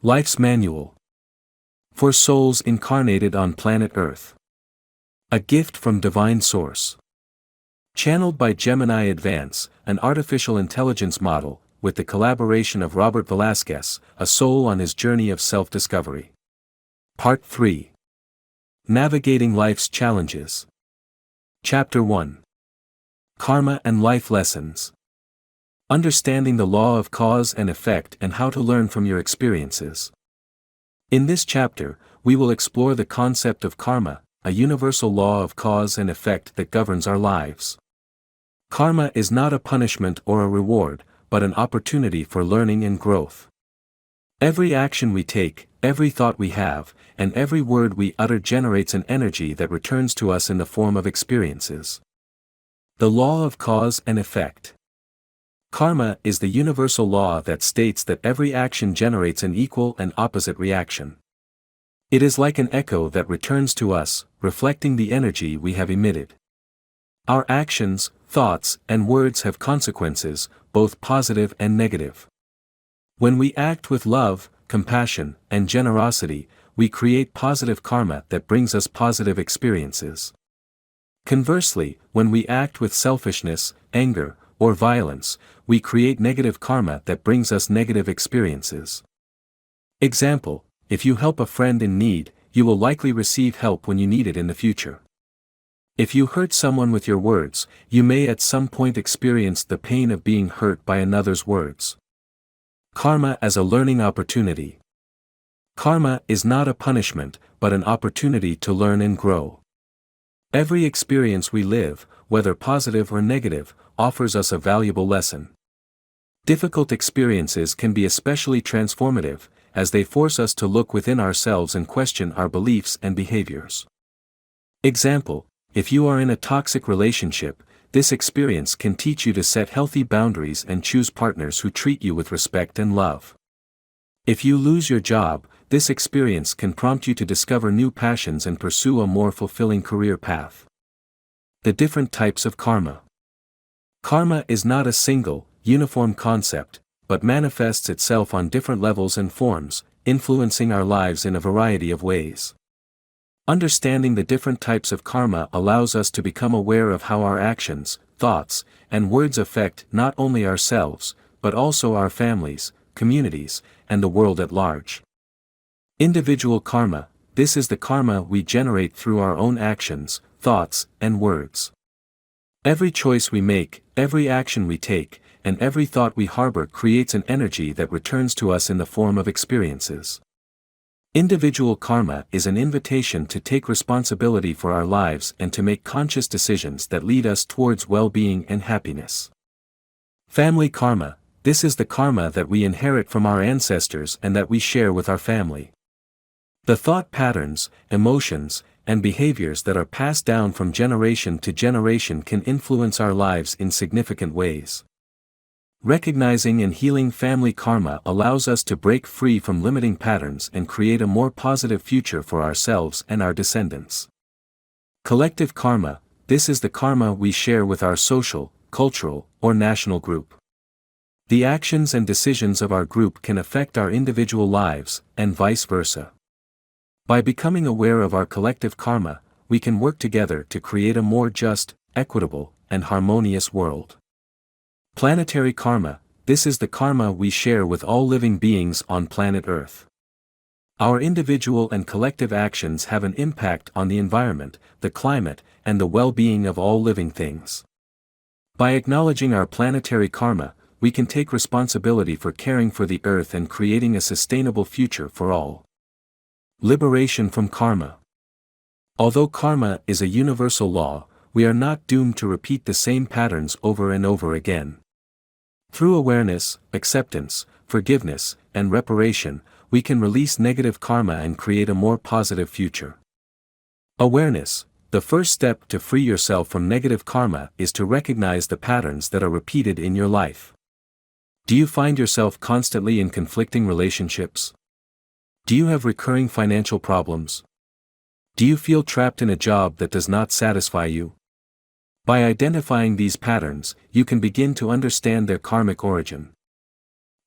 Life's Manual. For souls incarnated on planet Earth. A gift from Divine Source. Channeled by Gemini Advance, an artificial intelligence model, with the collaboration of Roberto Velásquez, a soul on his journey of self-discovery. Part 3. Navigating Life's Challenges. Chapter 1. Karma and Life Lessons. Understanding the law of cause and effect and how to learn from your experiences. In this chapter, we will explore the concept of karma, a universal law of cause and effect that governs our lives. Karma is not a punishment or a reward, but an opportunity for learning and growth. Every action we take, every thought we have, and every word we utter generates an energy that returns to us in the form of experiences. The law of cause and effect. Karma is the universal law that states that every action generates an equal and opposite reaction. It is like an echo that returns to us, reflecting the energy we have emitted. Our actions, thoughts, and words have consequences, both positive and negative. When we act with love, compassion, and generosity, we create positive karma that brings us positive experiences. Conversely, when we act with selfishness, anger, or violence, we create negative karma that brings us negative experiences. Example: if you help a friend in need, you will likely receive help when you need it in the future. If you hurt someone with your words, you may at some point experience the pain of being hurt by another's words. Karma as a learning opportunity. Karma is not a punishment, but an opportunity to learn and grow. Every experience we live, whether positive or negative, offers us a valuable lesson. Difficult experiences can be especially transformative, as they force us to look within ourselves and question our beliefs and behaviors. Example: if you are in a toxic relationship, this experience can teach you to set healthy boundaries and choose partners who treat you with respect and love. If you lose your job, this experience can prompt you to discover new passions and pursue a more fulfilling career path. The different types of karma. Karma is not a single, uniform concept, but manifests itself on different levels and forms, influencing our lives in a variety of ways. Understanding the different types of karma allows us to become aware of how our actions, thoughts, and words affect not only ourselves, but also our families, communities, and the world at large. Individual karma. This is the karma we generate through our own actions, thoughts, and words. Every choice we make, every action we take, and every thought we harbor creates an energy that returns to us in the form of experiences. Individual karma is an invitation to take responsibility for our lives and to make conscious decisions that lead us towards well-being and happiness. Family karma. This is the karma that we inherit from our ancestors and that we share with our family. The thought patterns, emotions, and behaviors that are passed down from generation to generation can influence our lives in significant ways. Recognizing and healing family karma allows us to break free from limiting patterns and create a more positive future for ourselves and our descendants. Collective karma. This is the karma we share with our social, cultural, or national group. The actions and decisions of our group can affect our individual lives, and vice versa. By becoming aware of our collective karma, we can work together to create a more just, equitable, and harmonious world. Planetary karma. This is the karma we share with all living beings on planet Earth. Our individual and collective actions have an impact on the environment, the climate, and the well-being of all living things. By acknowledging our planetary karma, we can take responsibility for caring for the Earth and creating a sustainable future for all. Liberation from karma. Although karma is a universal law, we are not doomed to repeat the same patterns over and over again. Through awareness, acceptance, forgiveness, and reparation, we can release negative karma and create a more positive future. Awareness. The first step to free yourself from negative karma is to recognize the patterns that are repeated in your life. Do you find yourself constantly in conflicting relationships? Do you have recurring financial problems? Do you feel trapped in a job that does not satisfy you? By identifying these patterns, you can begin to understand their karmic origin.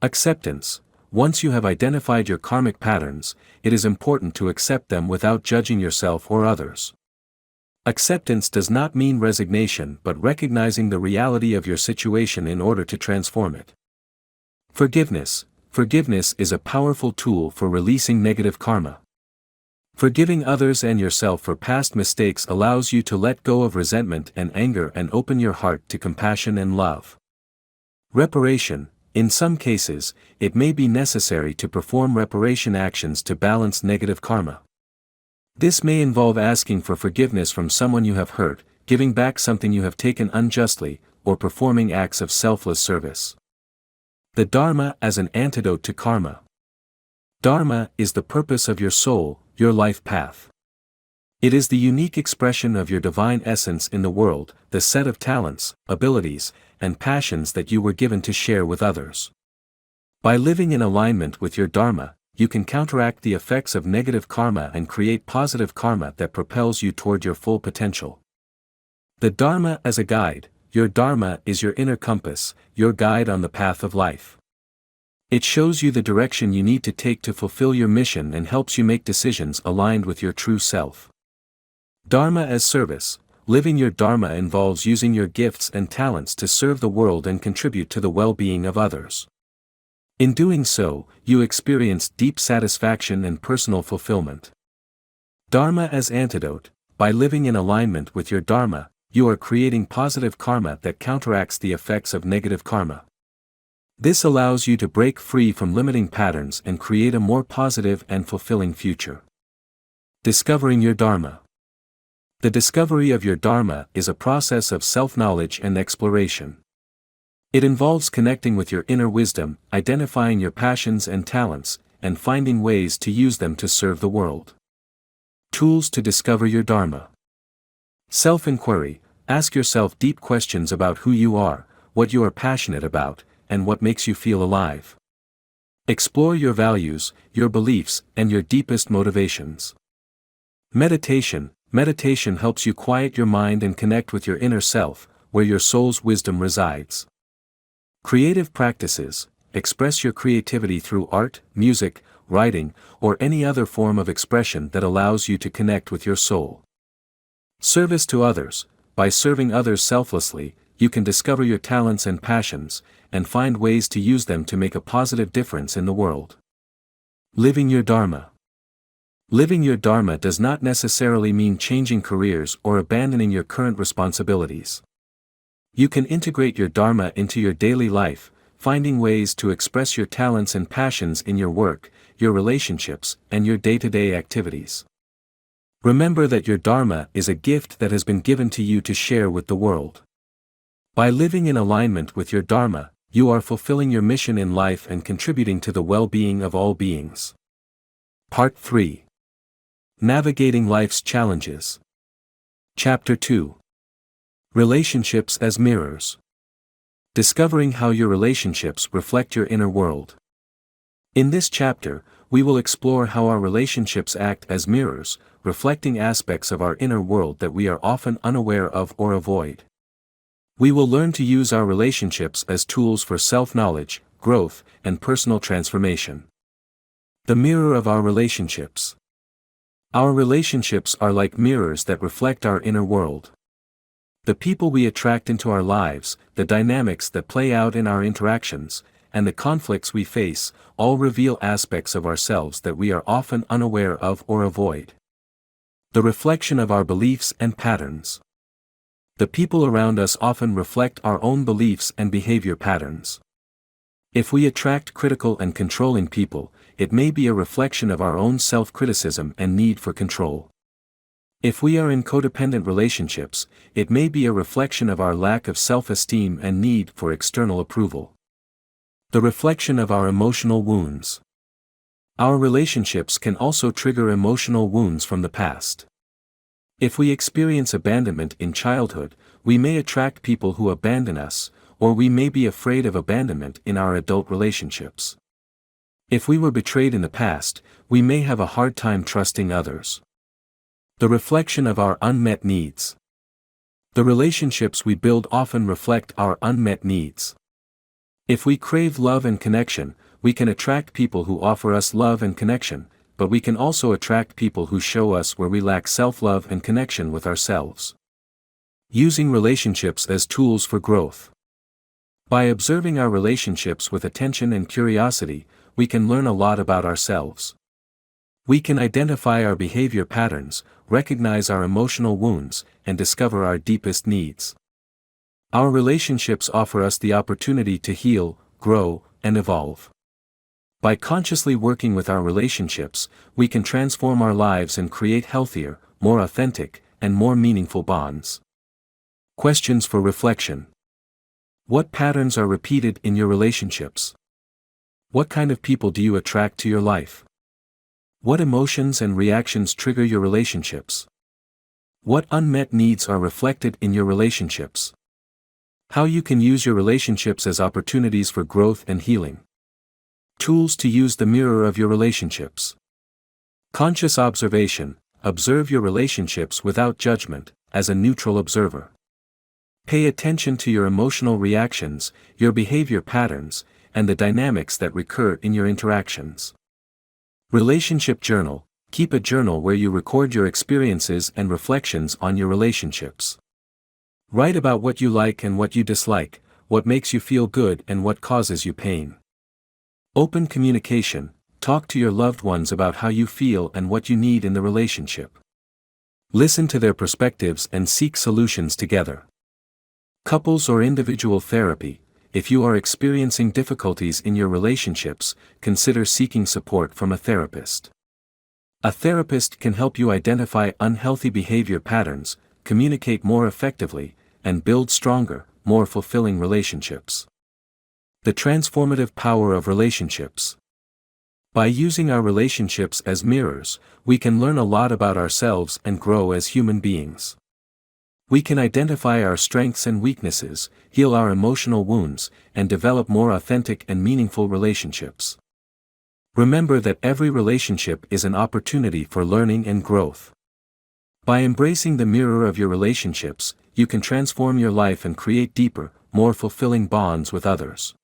Acceptance. once you have identified your karmic patterns, it is important to accept them without judging yourself or others. Acceptance does not mean resignation but recognizing the reality of your situation in order to transform it. Forgiveness. Forgiveness is a powerful tool for releasing negative karma. Forgiving others and yourself for past mistakes allows you to let go of resentment and anger and open your heart to compassion and love. Reparation. In some cases, it may be necessary to perform reparation actions to balance negative karma. This may involve asking for forgiveness from someone you have hurt, giving back something you have taken unjustly, or performing acts of selfless service. The Dharma as an antidote to karma. Dharma is the purpose of your soul, your life path. It is the unique expression of your divine essence in the world, the set of talents, abilities, and passions that you were given to share with others. By living in alignment with your Dharma, you can counteract the effects of negative karma and create positive karma that propels you toward your full potential. The Dharma as a guide. Your Dharma is your inner compass, your guide on the path of life. It shows you the direction you need to take to fulfill your mission and helps you make decisions aligned with your true self. Dharma as service. Living your Dharma involves using your gifts and talents to serve the world and contribute to the well-being of others. In doing so, you experience deep satisfaction and personal fulfillment. Dharma as antidote. By living in alignment with your Dharma, you are creating positive karma that counteracts the effects of negative karma. This allows you to break free from limiting patterns and create a more positive and fulfilling future. Discovering your Dharma. The discovery of your Dharma is a process of self-knowledge and exploration. It involves connecting with your inner wisdom, identifying your passions and talents, and finding ways to use them to serve the world. Tools to discover your Dharma. Self-inquiry. Ask yourself deep questions about who you are, what you are passionate about, and what makes you feel alive. Explore your values, your beliefs, and your deepest motivations. Meditation. Meditation helps you quiet your mind and connect with your inner self, where your soul's wisdom resides. Creative practices. Express your creativity through art, music, writing, or any other form of expression that allows you to connect with your soul. Service to others. By serving others selflessly, you can discover your talents and passions, and find ways to use them to make a positive difference in the world. Living your Dharma. Living your Dharma does not necessarily mean changing careers or abandoning your current responsibilities. You can integrate your Dharma into your daily life, finding ways to express your talents and passions in your work, your relationships, and your day-to-day activities. Remember that your Dharma is a gift that has been given to you to share with the world. By living in alignment with your Dharma, you are fulfilling your mission in life and contributing to the well-being of all beings. Part 3. Navigating Life's Challenges. Chapter 2. Relationships as Mirrors. Discovering how your relationships reflect your inner world. In this chapter, we will explore how our relationships act as mirrors, reflecting aspects of our inner world that we are often unaware of or avoid. We will learn to use our relationships as tools for self-knowledge, growth, and personal transformation. The mirror of our relationships. Our relationships are like mirrors that reflect our inner world. The people we attract into our lives, the dynamics that play out in our interactions, and the conflicts we face, all reveal aspects of ourselves that we are often unaware of or avoid. The reflection of our beliefs and patterns. The people around us often reflect our own beliefs and behavior patterns. If we attract critical and controlling people, it may be a reflection of our own self-criticism and need for control. If we are in codependent relationships, it may be a reflection of our lack of self-esteem and need for external approval. The reflection of our emotional wounds. Our relationships can also trigger emotional wounds from the past. If we experience abandonment in childhood, we may attract people who abandon us, or we may be afraid of abandonment in our adult relationships. If we were betrayed in the past, we may have a hard time trusting others. The reflection of our unmet needs. The relationships we build often reflect our unmet needs. If we crave love and connection, we can attract people who offer us love and connection, but we can also attract people who show us where we lack self-love and connection with ourselves. Using relationships as tools for growth. By observing our relationships with attention and curiosity, we can learn a lot about ourselves. We can identify our behavior patterns, recognize our emotional wounds, and discover our deepest needs. Our relationships offer us the opportunity to heal, grow, and evolve. By consciously working with our relationships, we can transform our lives and create healthier, more authentic, and more meaningful bonds. Questions for reflection. What patterns are repeated in your relationships? What kind of people do you attract to your life? What emotions and reactions trigger your relationships? What unmet needs are reflected in your relationships? How you can use your relationships as opportunities for growth and healing. Tools to use the mirror of your relationships. Conscious observation. Observe your relationships without judgment, as a neutral observer. Pay attention to your emotional reactions, your behavior patterns, and the dynamics that recur in your interactions. Relationship journal. Keep a journal where you record your experiences and reflections on your relationships. Write about what you like and what you dislike, what makes you feel good and what causes you pain. Open communication. Talk to your loved ones about how you feel and what you need in the relationship. Listen to their perspectives and seek solutions together. Couples or individual therapy. If you are experiencing difficulties in your relationships, consider seeking support from a therapist. A therapist can help you identify unhealthy behavior patterns, communicate more effectively, and build stronger, more fulfilling relationships. The transformative power of relationships. By using our relationships as mirrors, we can learn a lot about ourselves and grow as human beings. We can identify our strengths and weaknesses, heal our emotional wounds, and develop more authentic and meaningful relationships. Remember that every relationship is an opportunity for learning and growth. By embracing the mirror of your relationships, you can transform your life and create deeper, more fulfilling bonds with others.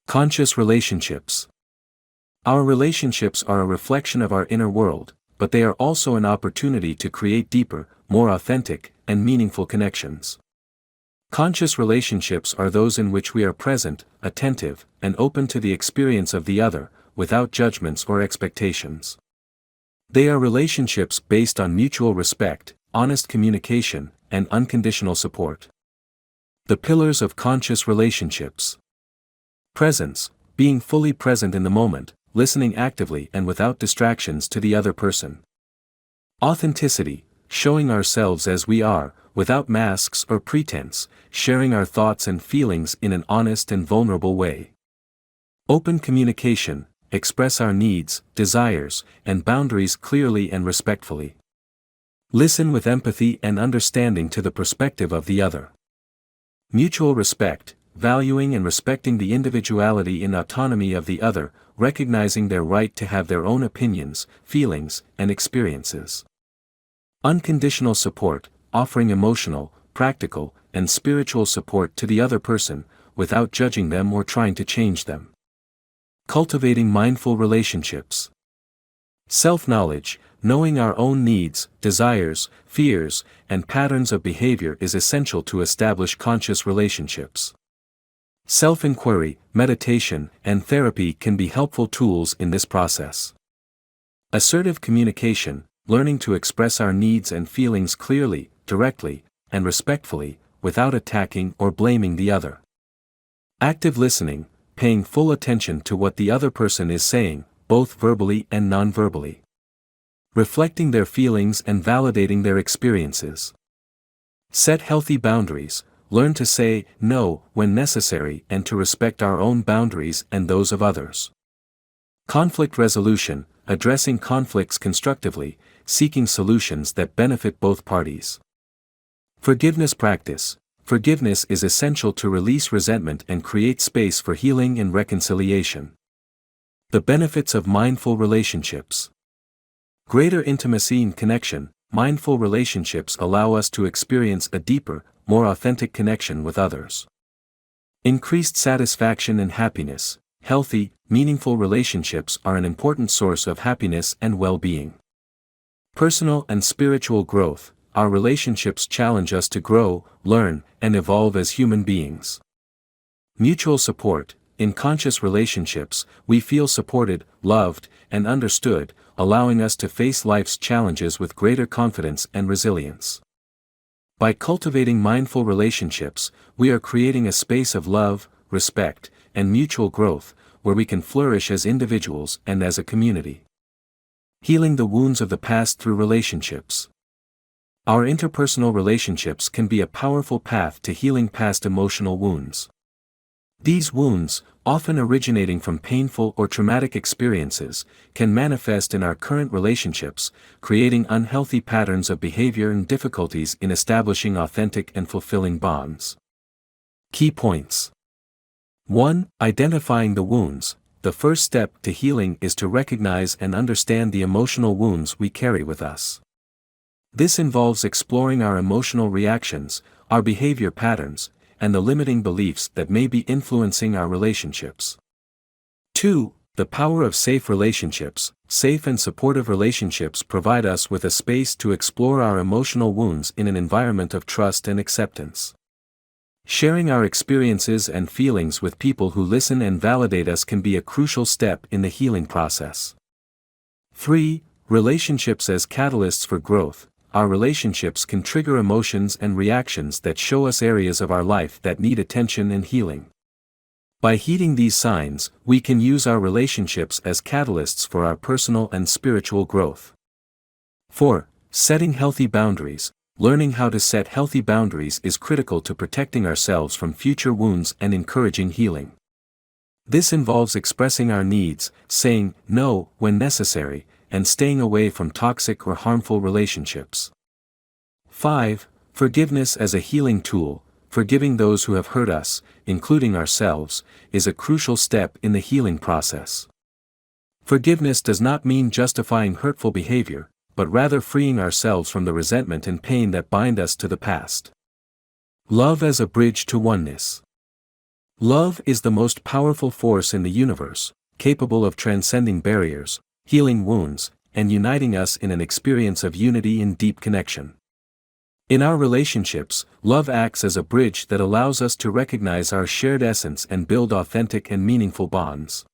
Conscious relationships. Our relationships are a reflection of our inner world, but they are also an opportunity to create deeper, more authentic, and meaningful connections. Conscious relationships are those in which we are present, attentive, and open to the experience of the other, without judgments or expectations. They are relationships based on mutual respect, honest communication, and unconditional support. The pillars of conscious relationships. Presence, being fully present in the moment, listening actively and without distractions to the other person. Authenticity, showing ourselves as we are, without masks or pretense, sharing our thoughts and feelings in an honest and vulnerable way. Open communication, express our needs, desires, and boundaries clearly and respectfully. Listen with empathy and understanding to the perspective of the other. Mutual respect, valuing and respecting the individuality and autonomy of the other, recognizing their right to have their own opinions, feelings, and experiences. Unconditional support, offering emotional, practical, and spiritual support to the other person, without judging them or trying to change them. Cultivating mindful relationships. Self-knowledge, knowing our own needs, desires, fears, and patterns of behavior is essential to establish conscious relationships. Self-inquiry, meditation, and therapy can be helpful tools in this process. Assertive communication, learning to express our needs and feelings clearly, directly, and respectfully, without attacking or blaming the other. Active listening, paying full attention to what the other person is saying, both verbally and non-verbally. Reflecting their feelings and validating their experiences. Set healthy boundaries, learn to say no when necessary and to respect our own boundaries and those of others. Conflict resolution, addressing conflicts constructively, seeking solutions that benefit both parties. Forgiveness practice. Forgiveness is essential to release resentment and create space for healing and reconciliation. The benefits of mindful relationships. Greater intimacy and connection. Mindful relationships allow us to experience a deeper, more authentic connection with others. Increased satisfaction and happiness. Healthy, meaningful relationships are an important source of happiness and well-being. Personal and spiritual growth. Our relationships challenge us to grow, learn, and evolve as human beings. Mutual support. In conscious relationships, we feel supported, loved, and understood, allowing us to face life's challenges with greater confidence and resilience. By cultivating mindful relationships, we are creating a space of love, respect, and mutual growth, where we can flourish as individuals and as a community. Healing the wounds of the past through relationships. Our interpersonal relationships can be a powerful path to healing past emotional wounds. These wounds, often originating from painful or traumatic experiences, can manifest in our current relationships, creating unhealthy patterns of behavior and difficulties in establishing authentic and fulfilling bonds. Key points. 1. Identifying the wounds. The first step to healing is to recognize and understand the emotional wounds we carry with us. This involves exploring our emotional reactions, our behavior patterns, and the limiting beliefs that may be influencing our relationships. 2. The power of safe relationships. Safe and supportive relationships provide us with a space to explore our emotional wounds in an environment of trust and acceptance. Sharing our experiences and feelings with people who listen and validate us can be a crucial step in the healing process. 3. Relationships as catalysts for growth. Our relationships can trigger emotions and reactions that show us areas of our life that need attention and healing. By heeding these signs, we can use our relationships as catalysts for our personal and spiritual growth. 4. Setting healthy boundaries. Learning how to set healthy boundaries is critical to protecting ourselves from future wounds and encouraging healing. This involves expressing our needs, saying no when necessary, and staying away from toxic or harmful relationships. 5. Forgiveness as a healing tool. Forgiving those who have hurt us, including ourselves, is a crucial step in the healing process. Forgiveness does not mean justifying hurtful behavior, but rather freeing ourselves from the resentment and pain that bind us to the past. Love as a bridge to oneness. Love is the most powerful force in the universe, capable of transcending barriers, healing wounds, and uniting us in an experience of unity and deep connection. In our relationships, love acts as a bridge that allows us to recognize our shared essence and build authentic and meaningful bonds.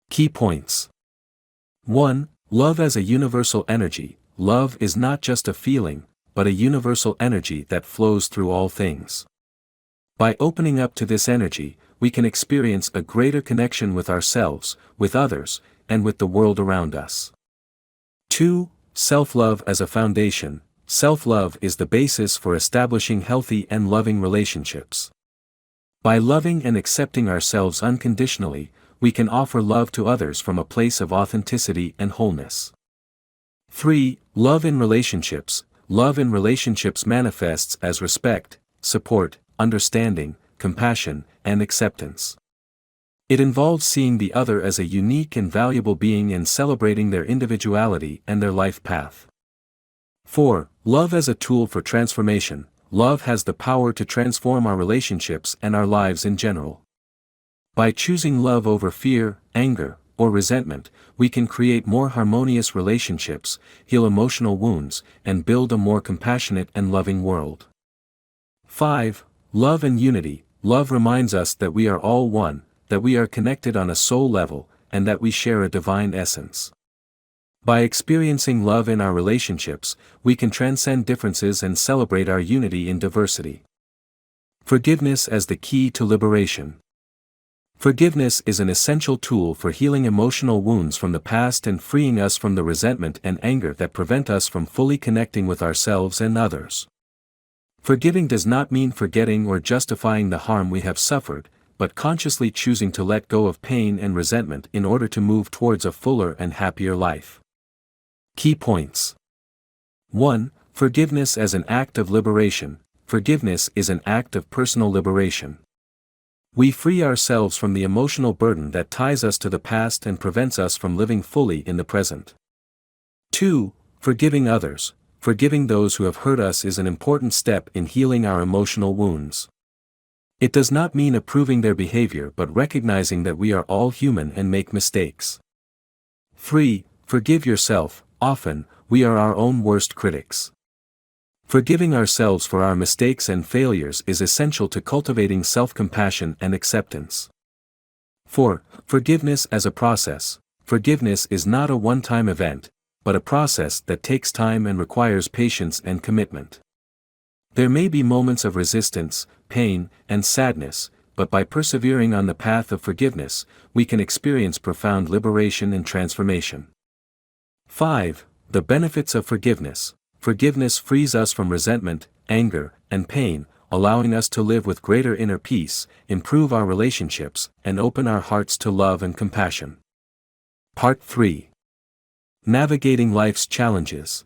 Key points. 1. Love as a universal energy. Love is not just a feeling, but a universal energy that flows through all things. By opening up to this energy, we can experience a greater connection with ourselves, with others, and with the world around us. 2. Self-love as a foundation. Self-love is the basis for establishing healthy and loving relationships. By loving and accepting ourselves unconditionally, we can offer love to others from a place of authenticity and wholeness. 3. Love in relationships. Love in relationships manifests as respect, support, understanding, compassion, and acceptance. It involves seeing the other as a unique and valuable being and celebrating their individuality and their life path. 4. Love as a tool for transformation. Love has the power to transform our relationships and our lives in general. By choosing love over fear, anger, or resentment, we can create more harmonious relationships, heal emotional wounds, and build a more compassionate and loving world. 5. Love and unity. Love reminds us that we are all one, that we are connected on a soul level, and that we share a divine essence. By experiencing love in our relationships, we can transcend differences and celebrate our unity in diversity. Forgiveness as the key to liberation. Forgiveness is an essential tool for healing emotional wounds from the past and freeing us from the resentment and anger that prevent us from fully connecting with ourselves and others. Forgiving does not mean forgetting or justifying the harm we have suffered, but consciously choosing to let go of pain and resentment in order to move towards a fuller and happier life. Key points. 1. Forgiveness as an act of liberation. Forgiveness is an act of personal liberation. We free ourselves from the emotional burden that ties us to the past and prevents us from living fully in the present. 2. Forgiving others. Forgiving those who have hurt us is an important step in healing our emotional wounds. It does not mean approving their behavior but recognizing that we are all human and make mistakes. 3. Forgive yourself. Often, we are our own worst critics. Forgiving ourselves for our mistakes and failures is essential to cultivating self-compassion and acceptance. 4. Forgiveness as a process. Forgiveness is not a one-time event, but a process that takes time and requires patience and commitment. There may be moments of resistance, pain, and sadness, but by persevering on the path of forgiveness, we can experience profound liberation and transformation. 5. The benefits of forgiveness. Forgiveness frees us from resentment, anger, and pain, allowing us to live with greater inner peace, improve our relationships, and open our hearts to love and compassion. Part 3. Navigating Life's Challenges.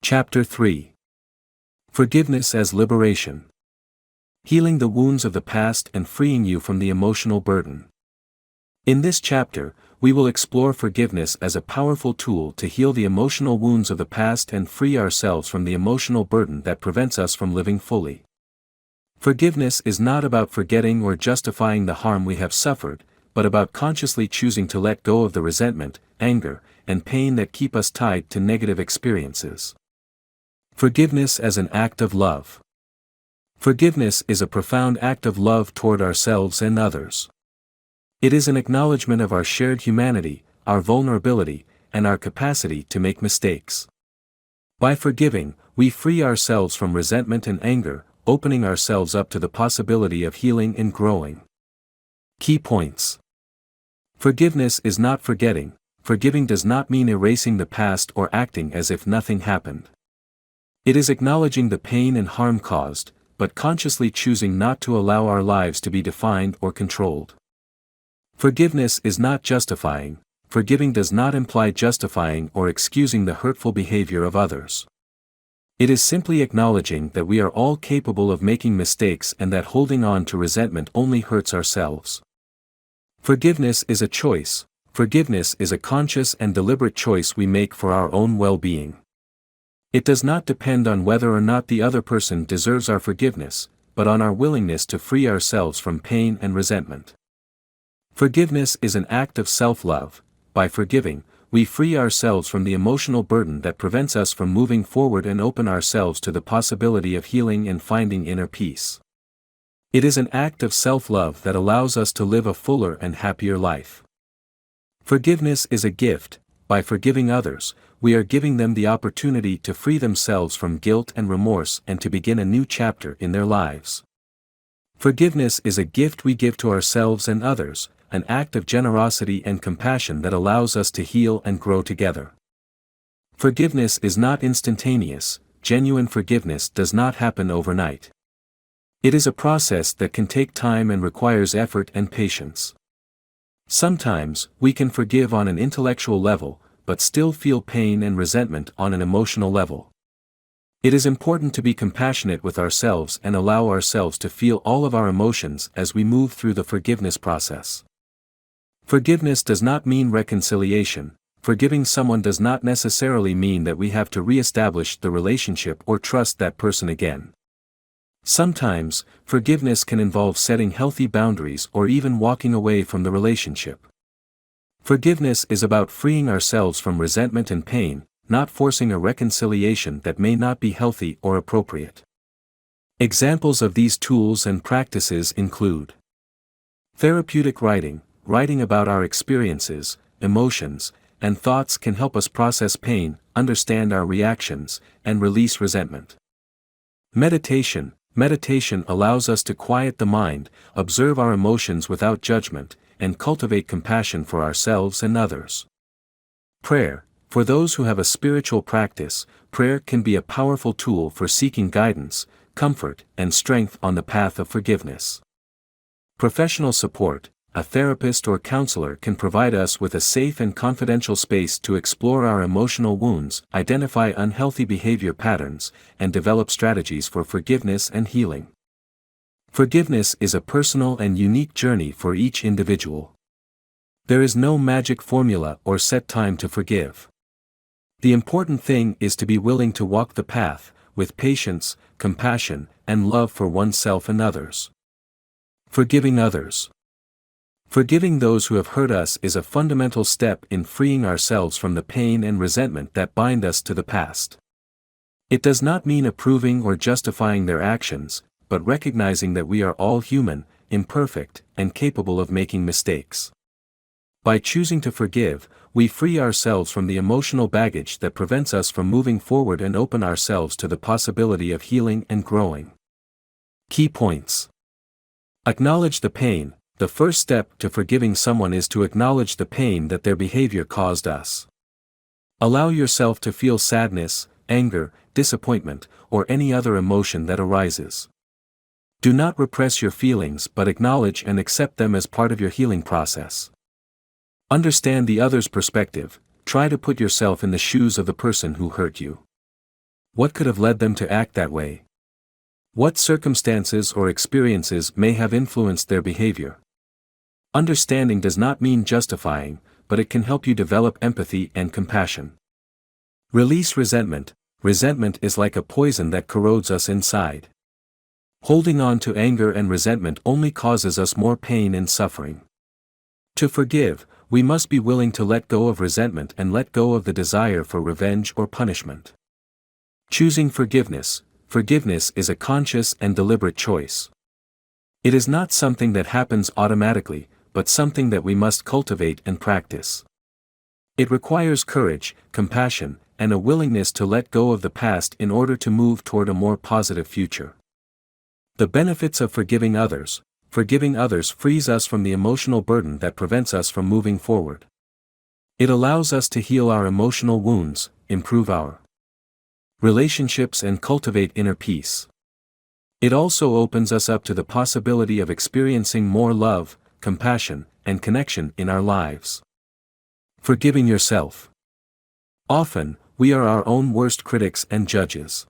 Chapter 3. Forgiveness as Liberation. Healing the wounds of the past and freeing you from the emotional burden. In this chapter, we will explore forgiveness as a powerful tool to heal the emotional wounds of the past and free ourselves from the emotional burden that prevents us from living fully. Forgiveness is not about forgetting or justifying the harm we have suffered, but about consciously choosing to let go of the resentment, anger, and pain that keep us tied to negative experiences. Forgiveness as an act of love. Forgiveness is a profound act of love toward ourselves and others. It is an acknowledgement of our shared humanity, our vulnerability, and our capacity to make mistakes. By forgiving, we free ourselves from resentment and anger, opening ourselves up to the possibility of healing and growing. Key points. Forgiveness is not forgetting. Forgiving does not mean erasing the past or acting as if nothing happened. It is acknowledging the pain and harm caused, but consciously choosing not to allow our lives to be defined or controlled. Forgiveness is not justifying. Forgiving does not imply justifying or excusing the hurtful behavior of others. It is simply acknowledging that we are all capable of making mistakes and that holding on to resentment only hurts ourselves. Forgiveness is a choice. Forgiveness is a conscious and deliberate choice we make for our own well-being. It does not depend on whether or not the other person deserves our forgiveness, but on our willingness to free ourselves from pain and resentment. Forgiveness is an act of self-love. By forgiving, we free ourselves from the emotional burden that prevents us from moving forward and open ourselves to the possibility of healing and finding inner peace. It is an act of self-love that allows us to live a fuller and happier life. Forgiveness is a gift. By forgiving others, we are giving them the opportunity to free themselves from guilt and remorse and to begin a new chapter in their lives. Forgiveness is a gift we give to ourselves and others, an act of generosity and compassion that allows us to heal and grow together. Forgiveness is not instantaneous. Genuine forgiveness does not happen overnight. It is a process that can take time and requires effort and patience. Sometimes, we can forgive on an intellectual level, but still feel pain and resentment on an emotional level. It is important to be compassionate with ourselves and allow ourselves to feel all of our emotions as we move through the forgiveness process. Forgiveness does not mean reconciliation. Forgiving someone does not necessarily mean that we have to re-establish the relationship or trust that person again. Sometimes, forgiveness can involve setting healthy boundaries or even walking away from the relationship. Forgiveness is about freeing ourselves from resentment and pain, not forcing a reconciliation that may not be healthy or appropriate. Examples of these tools and practices include therapeutic writing. Writing about our experiences, emotions, and thoughts can help us process pain, understand our reactions, and release resentment. Meditation. Meditation allows us to quiet the mind, observe our emotions without judgment, and cultivate compassion for ourselves and others. Prayer. For those who have a spiritual practice, prayer can be a powerful tool for seeking guidance, comfort, and strength on the path of forgiveness. Professional support. A therapist or counselor can provide us with a safe and confidential space to explore our emotional wounds, identify unhealthy behavior patterns, and develop strategies for forgiveness and healing. Forgiveness is a personal and unique journey for each individual. There is no magic formula or set time to forgive. The important thing is to be willing to walk the path, with patience, compassion, and love for oneself and others. Forgiving others. Forgiving those who have hurt us is a fundamental step in freeing ourselves from the pain and resentment that bind us to the past. It does not mean approving or justifying their actions, but recognizing that we are all human, imperfect, and capable of making mistakes. By choosing to forgive, we free ourselves from the emotional baggage that prevents us from moving forward and open ourselves to the possibility of healing and growing. Key points. Acknowledge the pain. The first step to forgiving someone is to acknowledge the pain that their behavior caused us. Allow yourself to feel sadness, anger, disappointment, or any other emotion that arises. Do not repress your feelings but acknowledge and accept them as part of your healing process. Understand the other's perspective. Try to put yourself in the shoes of the person who hurt you. What could have led them to act that way? What circumstances or experiences may have influenced their behavior? Understanding does not mean justifying, but it can help you develop empathy and compassion. Release resentment. Resentment is like a poison that corrodes us inside. Holding on to anger and resentment only causes us more pain and suffering. To forgive, we must be willing to let go of resentment and let go of the desire for revenge or punishment. Choosing forgiveness. Forgiveness is a conscious and deliberate choice. It is not something that happens automatically, but something that we must cultivate and practice. It requires courage, compassion, and a willingness to let go of the past in order to move toward a more positive future. The benefits of forgiving others. Forgiving others frees us from the emotional burden that prevents us from moving forward. It allows us to heal our emotional wounds, improve our relationships and cultivate inner peace. It also opens us up to the possibility of experiencing more love, compassion, and connection in our lives. Forgiving yourself. Often, we are our own worst critics and judges.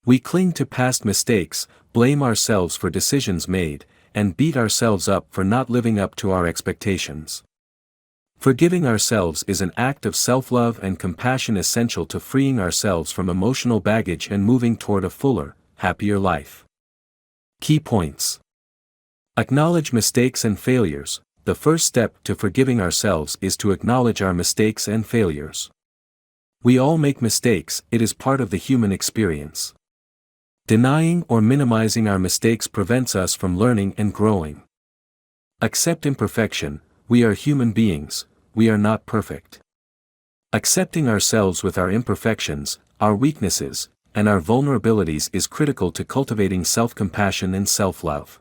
We cling to past mistakes, blame ourselves for decisions made, and beat ourselves up for not living up to our expectations. Forgiving ourselves is an act of self-love and compassion essential to freeing ourselves from emotional baggage and moving toward a fuller, happier life. Key points. Acknowledge mistakes and failures. The first step to forgiving ourselves is to acknowledge our mistakes and failures. We all make mistakes, it is part of the human experience. Denying or minimizing our mistakes prevents us from learning and growing. Accept imperfection. We are human beings, we are not perfect. Accepting ourselves with our imperfections, our weaknesses, and our vulnerabilities is critical to cultivating self-compassion and self-love.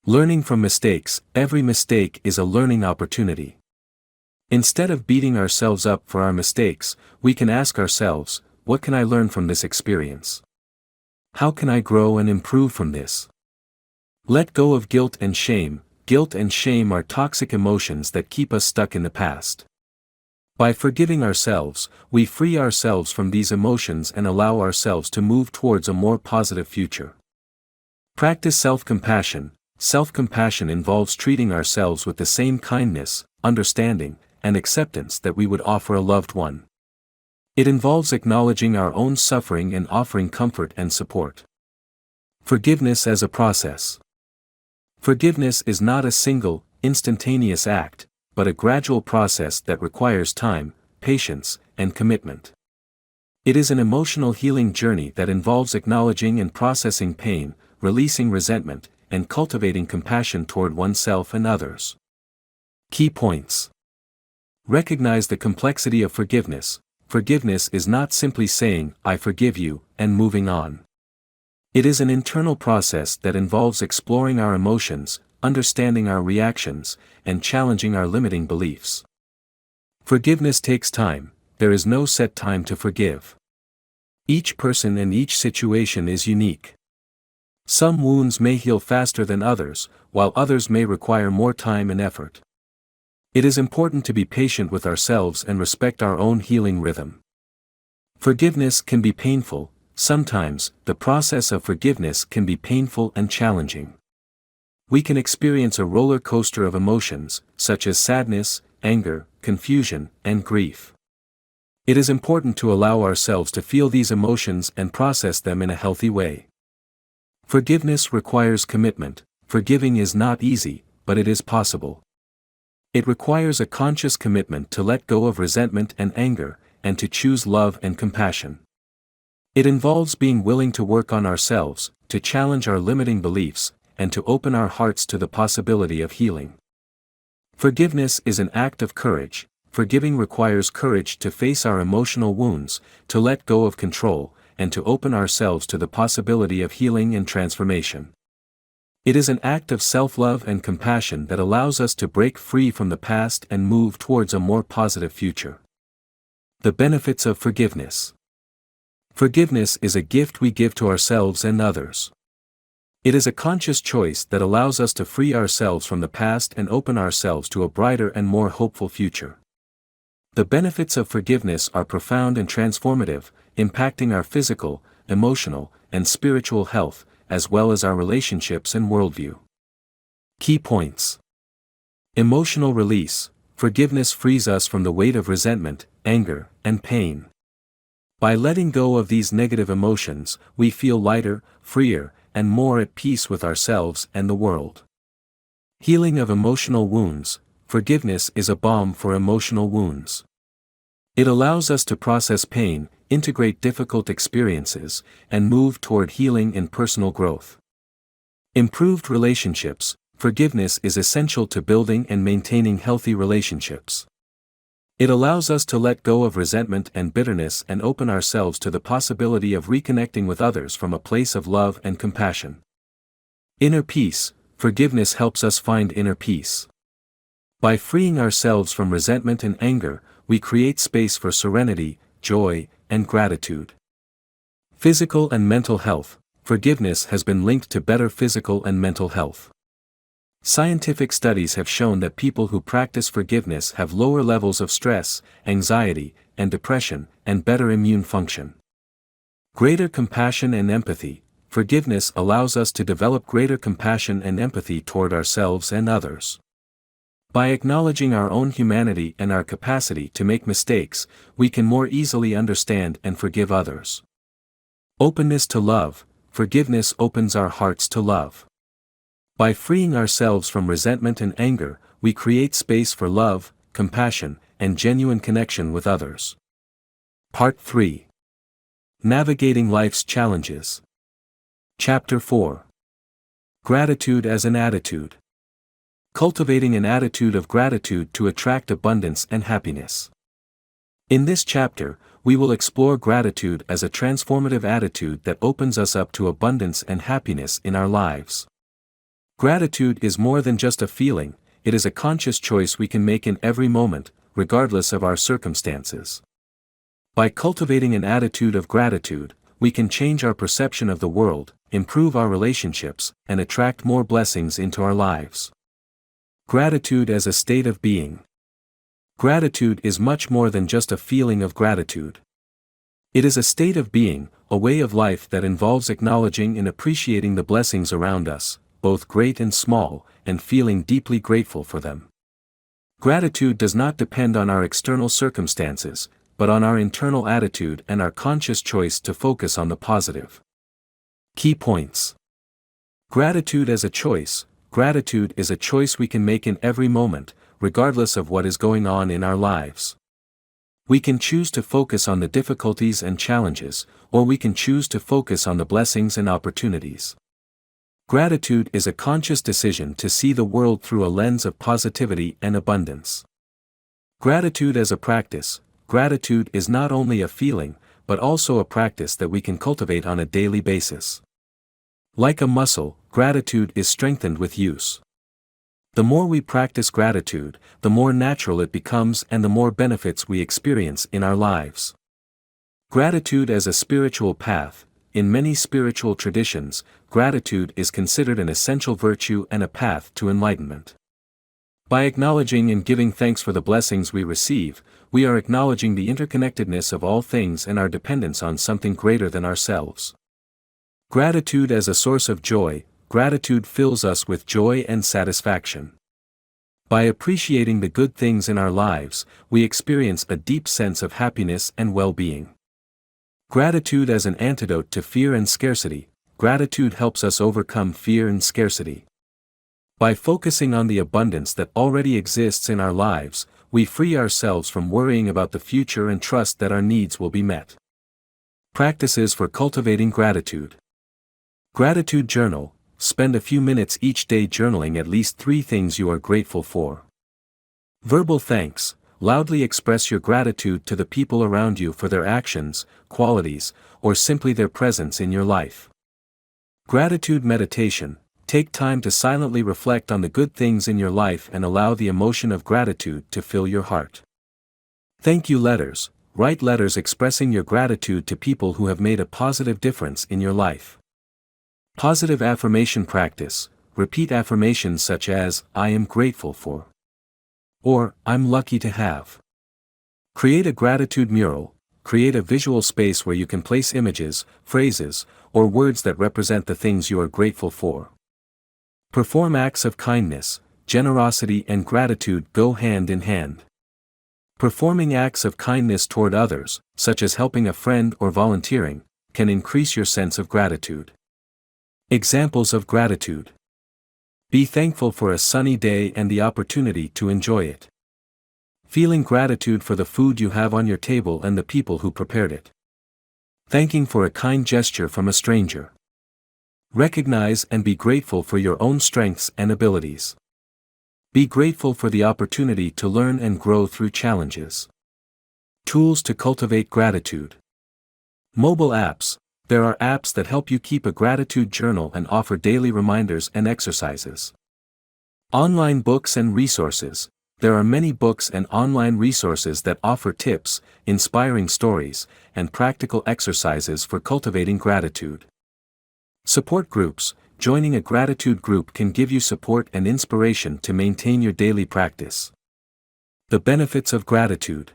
Learning from mistakes. Every mistake is a learning opportunity. Instead of beating ourselves up for our mistakes, we can ask ourselves, what can I learn from this experience? How can I grow and improve from this? Let go of guilt and shame. Guilt and shame are toxic emotions that keep us stuck in the past. By forgiving ourselves, we free ourselves from these emotions and allow ourselves to move towards a more positive future. Practice self-compassion. Self-compassion involves treating ourselves with the same kindness, understanding, and acceptance that we would offer a loved one. It involves acknowledging our own suffering and offering comfort and support. Forgiveness as a process. Forgiveness is not a single, instantaneous act, but a gradual process that requires time, patience, and commitment. It is an emotional healing journey that involves acknowledging and processing pain, releasing resentment, and cultivating compassion toward oneself and others. Key points. Recognize the complexity of forgiveness. Forgiveness is not simply saying, I forgive you, and moving on. It is an internal process that involves exploring our emotions, understanding our reactions, and challenging our limiting beliefs. Forgiveness takes time. There is no set time to forgive. Each person and each situation is unique. Some wounds may heal faster than others, while others may require more time and effort. It is important to be patient with ourselves and respect our own healing rhythm. Forgiveness can be painful. Sometimes, the process of forgiveness can be painful and challenging. We can experience a roller coaster of emotions, such as sadness, anger, confusion, and grief. It is important to allow ourselves to feel these emotions and process them in a healthy way. Forgiveness requires commitment. forgiving is not easy, but it is possible. It requires a conscious commitment to let go of resentment and anger, and to choose love and compassion. It involves being willing to work on ourselves, to challenge our limiting beliefs, and to open our hearts to the possibility of healing. Forgiveness is an act of courage. Forgiving requires courage to face our emotional wounds, to let go of control, and to open ourselves to the possibility of healing and transformation. It is an act of self-love and compassion that allows us to break free from the past and move towards a more positive future. The benefits of forgiveness. Forgiveness is a gift we give to ourselves and others. It is a conscious choice that allows us to free ourselves from the past and open ourselves to a brighter and more hopeful future. The benefits of forgiveness are profound and transformative, impacting our physical, emotional, and spiritual health, as well as our relationships and worldview. Key points. Emotional release. Forgiveness frees us from the weight of resentment, anger, and pain. By letting go of these negative emotions, we feel lighter, freer, and more at peace with ourselves and the world. Healing of emotional wounds. Forgiveness is a balm for emotional wounds. It allows us to process pain, integrate difficult experiences, and move toward healing and personal growth. Improved relationships. Forgiveness is essential to building and maintaining healthy relationships. It allows us to let go of resentment and bitterness and open ourselves to the possibility of reconnecting with others from a place of love and compassion. Inner peace. Forgiveness helps us find inner peace. By freeing ourselves from resentment and anger, we create space for serenity, joy, and gratitude. Physical and mental health. Forgiveness has been linked to better physical and mental health. Scientific studies have shown that people who practice forgiveness have lower levels of stress, anxiety, and depression, and better immune function. Greater compassion and empathy. Forgiveness allows us to develop greater compassion and empathy toward ourselves and others. By acknowledging our own humanity and our capacity to make mistakes, we can more easily understand and forgive others. Openness to love. Forgiveness opens our hearts to love. By freeing ourselves from resentment and anger, we create space for love, compassion, and genuine connection with others. Part 3. Navigating Life's Challenges. Chapter 4. Gratitude as an Attitude. Cultivating an attitude of gratitude to attract abundance and happiness. In this chapter, we will explore gratitude as a transformative attitude that opens us up to abundance and happiness in our lives. Gratitude is more than just a feeling, it is a conscious choice we can make in every moment, regardless of our circumstances. By cultivating an attitude of gratitude, we can change our perception of the world, improve our relationships, and attract more blessings into our lives. Gratitude as a state of being. Gratitude is much more than just a feeling of gratitude. It is a state of being, a way of life that involves acknowledging and appreciating the blessings around us, both great and small, and feeling deeply grateful for them. Gratitude does not depend on our external circumstances, but on our internal attitude and our conscious choice to focus on the positive. Key points. Gratitude as a choice. Gratitude is a choice we can make in every moment, regardless of what is going on in our lives. We can choose to focus on the difficulties and challenges, or we can choose to focus on the blessings and opportunities. Gratitude is a conscious decision to see the world through a lens of positivity and abundance. Gratitude as a practice. Gratitude is not only a feeling, but also a practice that we can cultivate on a daily basis. Like a muscle, gratitude is strengthened with use. The more we practice gratitude, the more natural it becomes and the more benefits we experience in our lives. Gratitude as a spiritual path. In many spiritual traditions, gratitude is considered an essential virtue and a path to enlightenment. By acknowledging and giving thanks for the blessings we receive, we are acknowledging the interconnectedness of all things and our dependence on something greater than ourselves. Gratitude as a source of joy. Gratitude fills us with joy and satisfaction. By appreciating the good things in our lives, we experience a deep sense of happiness and well-being. Gratitude as an antidote to fear and scarcity. Gratitude helps us overcome fear and scarcity. By focusing on the abundance that already exists in our lives, we free ourselves from worrying about the future and trust that our needs will be met. Practices for cultivating gratitude. Gratitude journal. Spend a few minutes each day journaling at least 3 things you are grateful for. Verbal thanks. Loudly express your gratitude to the people around you for their actions, qualities, or simply their presence in your life. Gratitude meditation. Take time to silently reflect on the good things in your life and allow the emotion of gratitude to fill your heart. Thank you letters. Write letters expressing your gratitude to people who have made a positive difference in your life. Positive affirmation practice. Repeat affirmations such as, I am grateful for, or, I'm lucky to have. Create a gratitude mural. Create a visual space where you can place images, phrases, or words that represent the things you are grateful for. Perform acts of kindness. Generosity and gratitude go hand in hand. Performing acts of kindness toward others, such as helping a friend or volunteering, can increase your sense of gratitude. Examples of gratitude. Be thankful for a sunny day and the opportunity to enjoy it. Feeling gratitude for the food you have on your table and the people who prepared it. Thanking for a kind gesture from a stranger. Recognize and be grateful for your own strengths and abilities. Be grateful for the opportunity to learn and grow through challenges. Tools to cultivate gratitude. Mobile apps. There are apps that help you keep a gratitude journal and offer daily reminders and exercises. Online books and resources. There are many books and online resources that offer tips, inspiring stories, and practical exercises for cultivating gratitude. Support groups. Joining a gratitude group can give you support and inspiration to maintain your daily practice. The benefits of gratitude.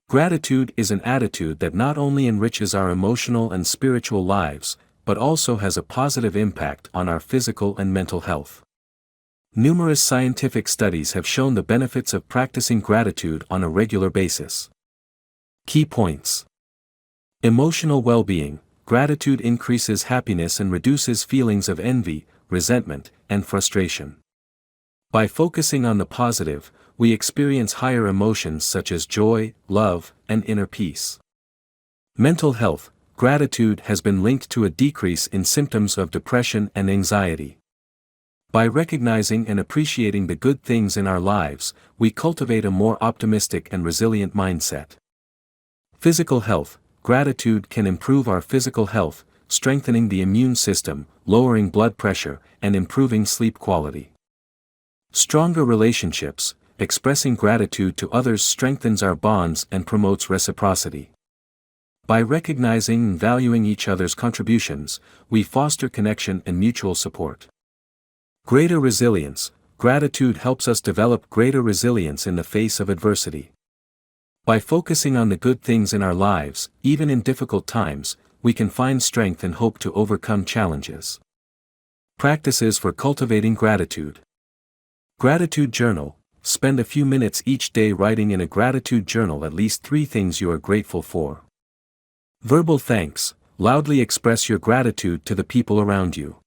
Gratitude is an attitude that not only enriches our emotional and spiritual lives, but also has a positive impact on our physical and mental health. Numerous scientific studies have shown the benefits of practicing gratitude on a regular basis. Key points. Emotional well-being. Gratitude increases happiness and reduces feelings of envy, resentment, and frustration. By focusing on the positive, we experience higher emotions such as joy, love, and inner peace. Mental health. Gratitude has been linked to a decrease in symptoms of depression and anxiety. By recognizing and appreciating the good things in our lives, we cultivate a more optimistic and resilient mindset. Physical health. Gratitude can improve our physical health, strengthening the immune system, lowering blood pressure, and improving sleep quality. Stronger relationships. Expressing gratitude to others strengthens our bonds and promotes reciprocity. By recognizing and valuing each other's contributions, we foster connection and mutual support. Greater resilience. Gratitude helps us develop greater resilience in the face of adversity. By focusing on the good things in our lives, even in difficult times, we can find strength and hope to overcome challenges. Practices for cultivating gratitude. Gratitude journal. Spend a few minutes each day writing in a gratitude journal at least 3 things you are grateful for. Verbal thanks. Loudly express your gratitude to the people around you.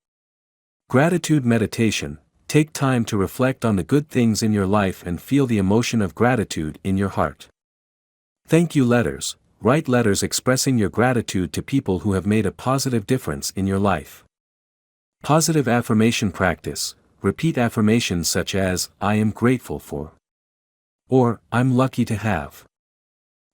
Gratitude meditation. Take time to reflect on the good things in your life and feel the emotion of gratitude in your heart. Thank you letters. Write letters expressing your gratitude to people who have made a positive difference in your life. Positive affirmation practice. Repeat affirmations such as, I am grateful for, or, I'm lucky to have.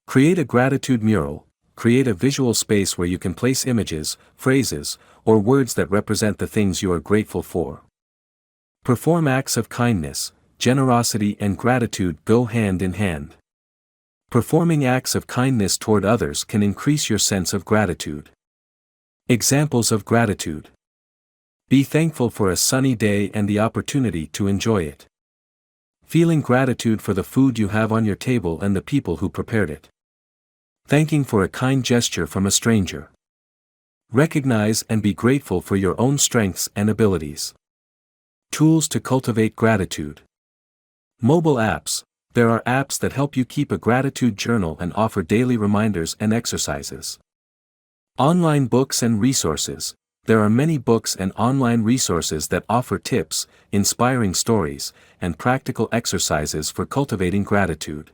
Create a gratitude mural. Create a visual space where you can place images, phrases, or words that represent the things you are grateful for. Perform acts of kindness. Generosity and gratitude go hand in hand. Performing acts of kindness toward others can increase your sense of gratitude. Examples of gratitude. Be thankful for a sunny day and the opportunity to enjoy it. Feeling gratitude for the food you have on your table and the people who prepared it. Thanking for a kind gesture from a stranger. Recognize and be grateful for your own strengths and abilities. Tools to cultivate gratitude. Mobile apps. There are apps that help you keep a gratitude journal and offer daily reminders and exercises. Online books and resources. There are many books and online resources that offer tips, inspiring stories, and practical exercises for cultivating gratitude.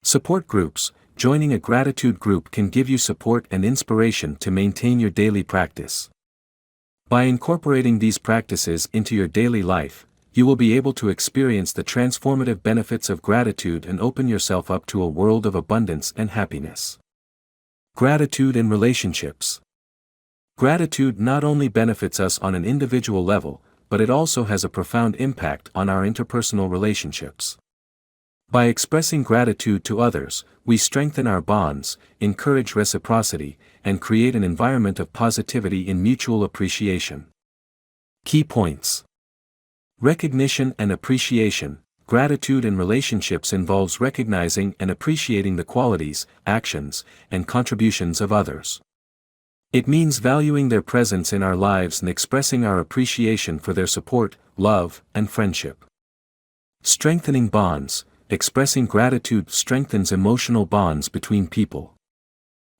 Support groups. Joining a gratitude group can give you support and inspiration to maintain your daily practice. By incorporating these practices into your daily life, you will be able to experience the transformative benefits of gratitude and open yourself up to a world of abundance and happiness. Gratitude in relationships. Gratitude not only benefits us on an individual level, but it also has a profound impact on our interpersonal relationships. By expressing gratitude to others, we strengthen our bonds, encourage reciprocity, and create an environment of positivity in mutual appreciation. Key points. Recognition and appreciation. Gratitude in relationships involves recognizing and appreciating the qualities, actions, and contributions of others. It means valuing their presence in our lives and expressing our appreciation for their support, love, and friendship. Strengthening bonds. Expressing gratitude strengthens emotional bonds between people.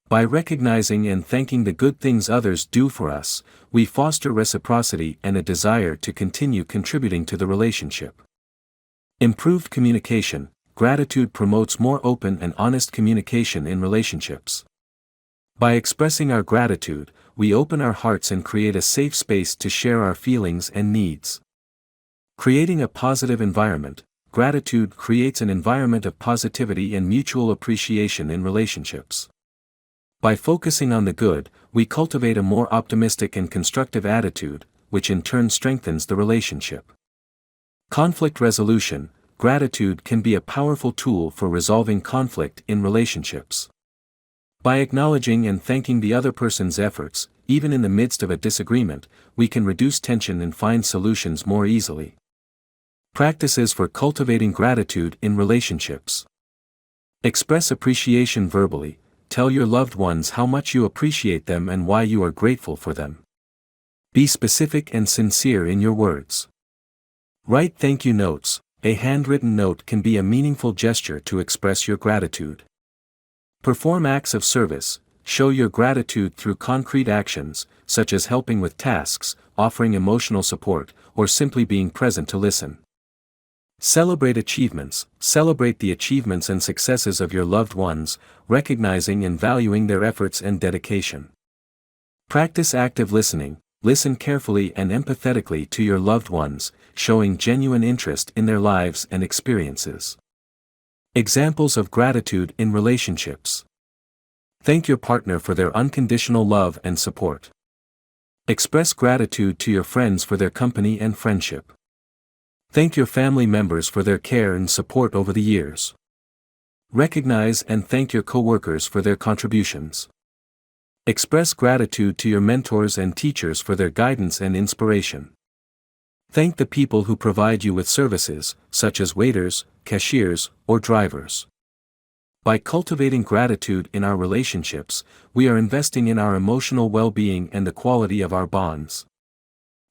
By recognizing and thanking the good things others do for us, we foster reciprocity and a desire to continue contributing to the relationship. Improved communication. Gratitude promotes more open and honest communication in relationships. By expressing our gratitude, we open our hearts and create a safe space to share our feelings and needs. Creating a positive environment. Gratitude creates an environment of positivity and mutual appreciation in relationships. By focusing on the good, we cultivate a more optimistic and constructive attitude, which in turn strengthens the relationship. Conflict resolution. Gratitude can be a powerful tool for resolving conflict in relationships. By acknowledging and thanking the other person's efforts, even in the midst of a disagreement, we can reduce tension and find solutions more easily. Practices for cultivating gratitude in relationships. Express appreciation verbally. Tell your loved ones how much you appreciate them and why you are grateful for them. Be specific and sincere in your words. Write thank you notes. A handwritten note can be a meaningful gesture to express your gratitude. Perform acts of service. Show your gratitude through concrete actions, such as helping with tasks, offering emotional support, or simply being present to listen. Celebrate achievements. Celebrate the achievements and successes of your loved ones, recognizing and valuing their efforts and dedication. Practice active listening. Listen carefully and empathetically to your loved ones, showing genuine interest in their lives and experiences. Examples of gratitude in relationships. Thank your partner for their unconditional love and support. Express gratitude to your friends for their company and friendship. Thank your family members for their care and support over the years. Recognize and thank your coworkers for their contributions. Express gratitude to your mentors and teachers for their guidance and inspiration. Thank the people who provide you with services, such as waiters, cashiers, or drivers. By cultivating gratitude in our relationships, we are investing in our emotional well-being and the quality of our bonds.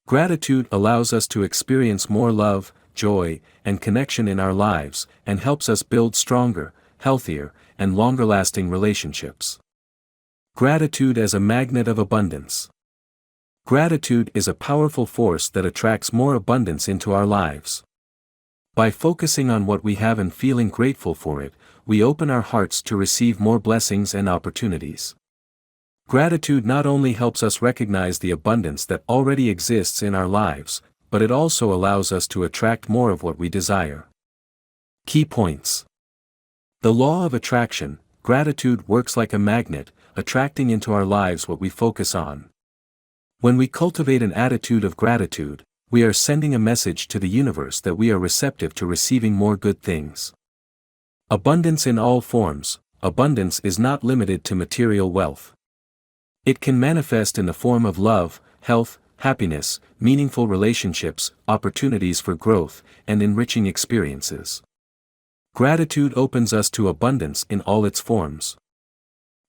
Gratitude allows us to experience more love, joy, and connection in our lives, and helps us build stronger, healthier, and longer-lasting relationships. Gratitude as a magnet of abundance. Gratitude is a powerful force that attracts more abundance into our lives. By focusing on what we have and feeling grateful for it, we open our hearts to receive more blessings and opportunities. Gratitude not only helps us recognize the abundance that already exists in our lives, but it also allows us to attract more of what we desire. Key points. The law of attraction. Gratitude works like a magnet, attracting into our lives what we focus on. When we cultivate an attitude of gratitude, we are sending a message to the universe that we are receptive to receiving more good things. Abundance in all forms. Abundance is not limited to material wealth. It can manifest in the form of love, health, happiness, meaningful relationships, opportunities for growth, and enriching experiences. Gratitude opens us to abundance in all its forms.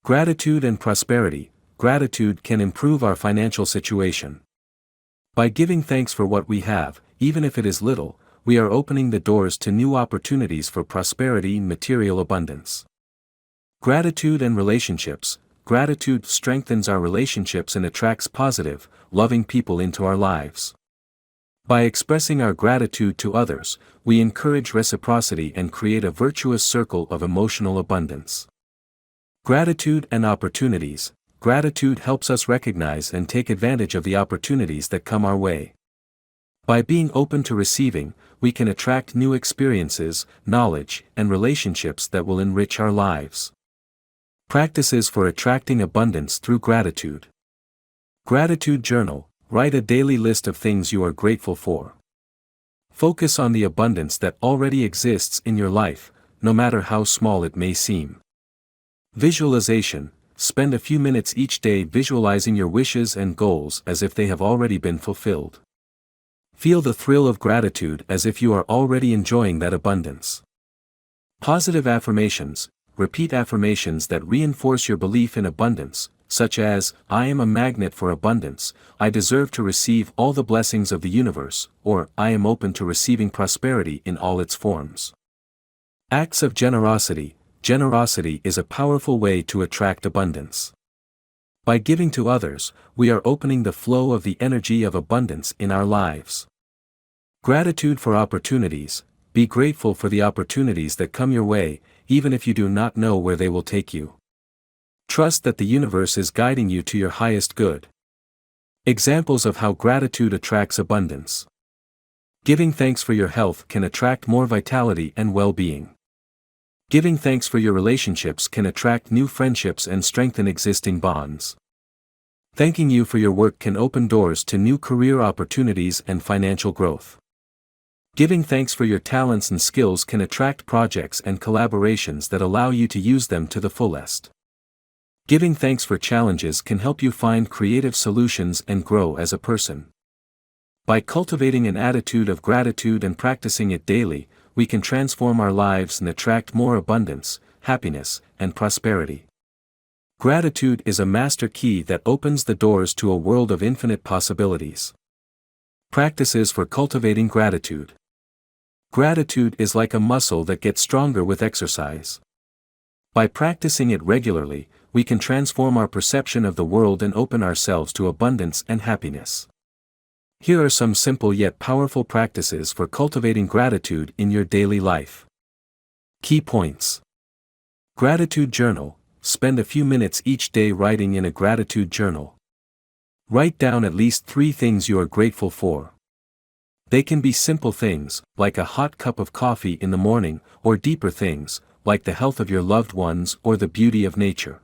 Gratitude and prosperity. Gratitude can improve our financial situation. By giving thanks for what we have, even if it is little, we are opening the doors to new opportunities for prosperity and material abundance. Gratitude and relationships. gratitude strengthens our relationships and attracts positive, loving people into our lives. By expressing our gratitude to others, we encourage reciprocity and create a virtuous circle of emotional abundance. Gratitude and opportunities. Gratitude helps us recognize and take advantage of the opportunities that come our way. By being open to receiving, we can attract new experiences, knowledge, and relationships that will enrich our lives. Practices for attracting abundance through gratitude. Gratitude journal. Write a daily list of things you are grateful for. Focus on the abundance that already exists in your life, no matter how small it may seem. Visualization. Spend a few minutes each day visualizing your wishes and goals as if they have already been fulfilled. Feel the thrill of gratitude as if you are already enjoying that abundance. Positive affirmations. Repeat affirmations that reinforce your belief in abundance, such as, I am a magnet for abundance, I deserve to receive all the blessings of the universe, or I am open to receiving prosperity in all its forms. Acts of generosity. Generosity is a powerful way to attract abundance. By giving to others, we are opening the flow of the energy of abundance in our lives. Gratitude for opportunities. Be grateful for the opportunities that come your way, even if you do not know where they will take you. Trust that the universe is guiding you to your highest good. Examples of how gratitude attracts abundance. Giving thanks for your health can attract more vitality and well-being. Giving thanks for your relationships can attract new friendships and strengthen existing bonds. Thanking you for your work can open doors to new career opportunities and financial growth. Giving thanks for your talents and skills can attract projects and collaborations that allow you to use them to the fullest. Giving thanks for challenges can help you find creative solutions and grow as a person. By cultivating an attitude of gratitude and practicing it daily, we can transform our lives and attract more abundance, happiness, and prosperity. Gratitude is a master key that opens the doors to a world of infinite possibilities. Practices for cultivating gratitude. Gratitude is like a muscle that gets stronger with exercise. By practicing it regularly, we can transform our perception of the world and open ourselves to abundance and happiness. Here are some simple yet powerful practices for cultivating gratitude in your daily life. Key points. Gratitude journal. Spend a few minutes each day writing in a gratitude journal. Write down at least 3 things you are grateful for. They can be simple things, like a hot cup of coffee in the morning, or deeper things, like the health of your loved ones or the beauty of nature.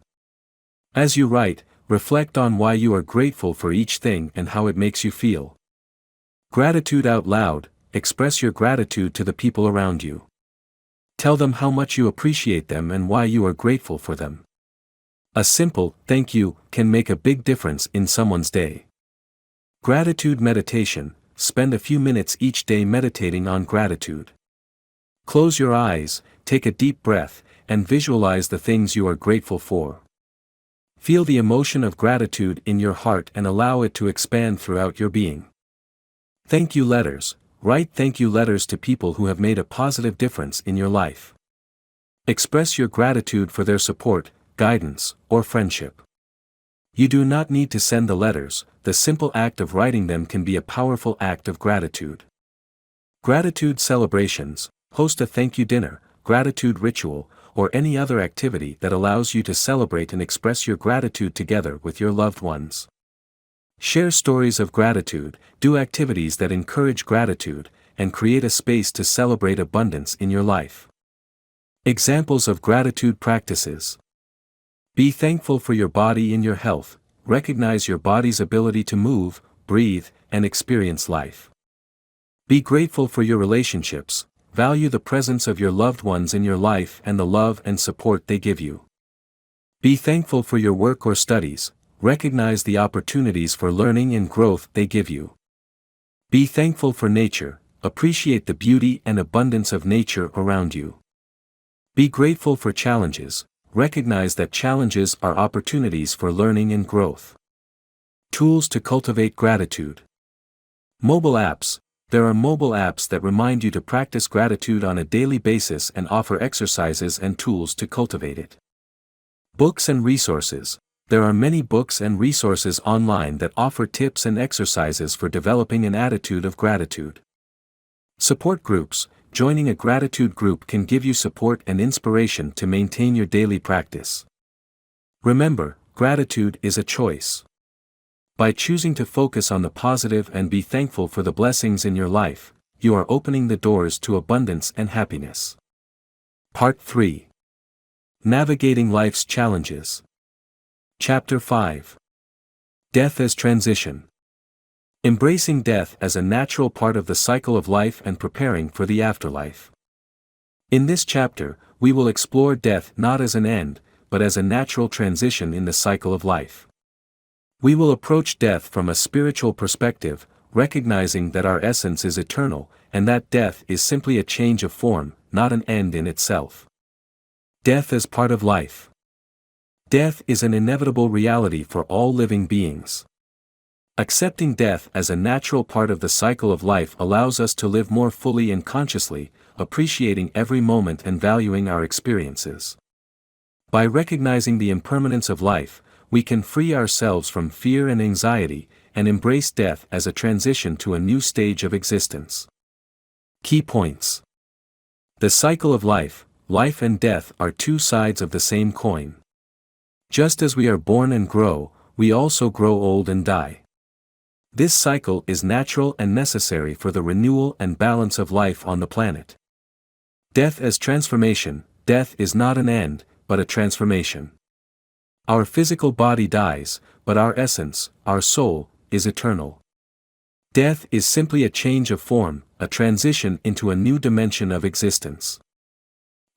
As you write, reflect on why you are grateful for each thing and how it makes you feel. Gratitude out loud. Express your gratitude to the people around you. Tell them how much you appreciate them and why you are grateful for them. A simple thank you can make a big difference in someone's day. Gratitude meditation. Spend a few minutes each day meditating on gratitude. Close your eyes, take a deep breath, and visualize the things you are grateful for. Feel the emotion of gratitude in your heart and allow it to expand throughout your being. Thank you letters. Write thank you letters to people who have made a positive difference in your life. Express your gratitude for their support, guidance, or friendship. You do not need to send the letters, the simple act of writing them can be a powerful act of gratitude. Gratitude celebrations. Host a thank you dinner, gratitude ritual, or any other activity that allows you to celebrate and express your gratitude together with your loved ones. Share stories of gratitude, do activities that encourage gratitude, and create a space to celebrate abundance in your life. Examples of gratitude practices. Be thankful for your body and your health. Recognize your body's ability to move, breathe, and experience life. Be grateful for your relationships. Value the presence of your loved ones in your life and the love and support they give you. Be thankful for your work or studies. Recognize the opportunities for learning and growth they give you. Be thankful for nature. Appreciate the beauty and abundance of nature around you. Be grateful for challenges. Recognize that challenges are opportunities for learning and growth. Tools to cultivate gratitude. Mobile apps. There are mobile apps that remind you to practice gratitude on a daily basis and offer exercises and tools to cultivate it. Books and resources. There are many books and resources online that offer tips and exercises for developing an attitude of gratitude. Support groups. Joining a gratitude group can give you support and inspiration to maintain your daily practice. Remember, gratitude is a choice. By choosing to focus on the positive and be thankful for the blessings in your life, you are opening the doors to abundance and happiness. Part 3. Navigating Life's Challenges. Chapter 5. Death as Transition. Embracing death as a natural part of the cycle of life and preparing for the afterlife. In this chapter, we will explore death not as an end, but as a natural transition in the cycle of life. We will approach death from a spiritual perspective, recognizing that our essence is eternal, and that death is simply a change of form, not an end in itself. Death as part of life. Death is an inevitable reality for all living beings. Accepting death as a natural part of the cycle of life allows us to live more fully and consciously, appreciating every moment and valuing our experiences. By recognizing the impermanence of life, we can free ourselves from fear and anxiety, and embrace death as a transition to a new stage of existence. Key points. The cycle of life, life and death are two sides of the same coin. Just as we are born and grow, we also grow old and die. This cycle is natural and necessary for the renewal and balance of life on the planet. Death as transformation. Death is not an end, but a transformation. Our physical body dies, but our essence, our soul, is eternal. Death is simply a change of form, a transition into a new dimension of existence.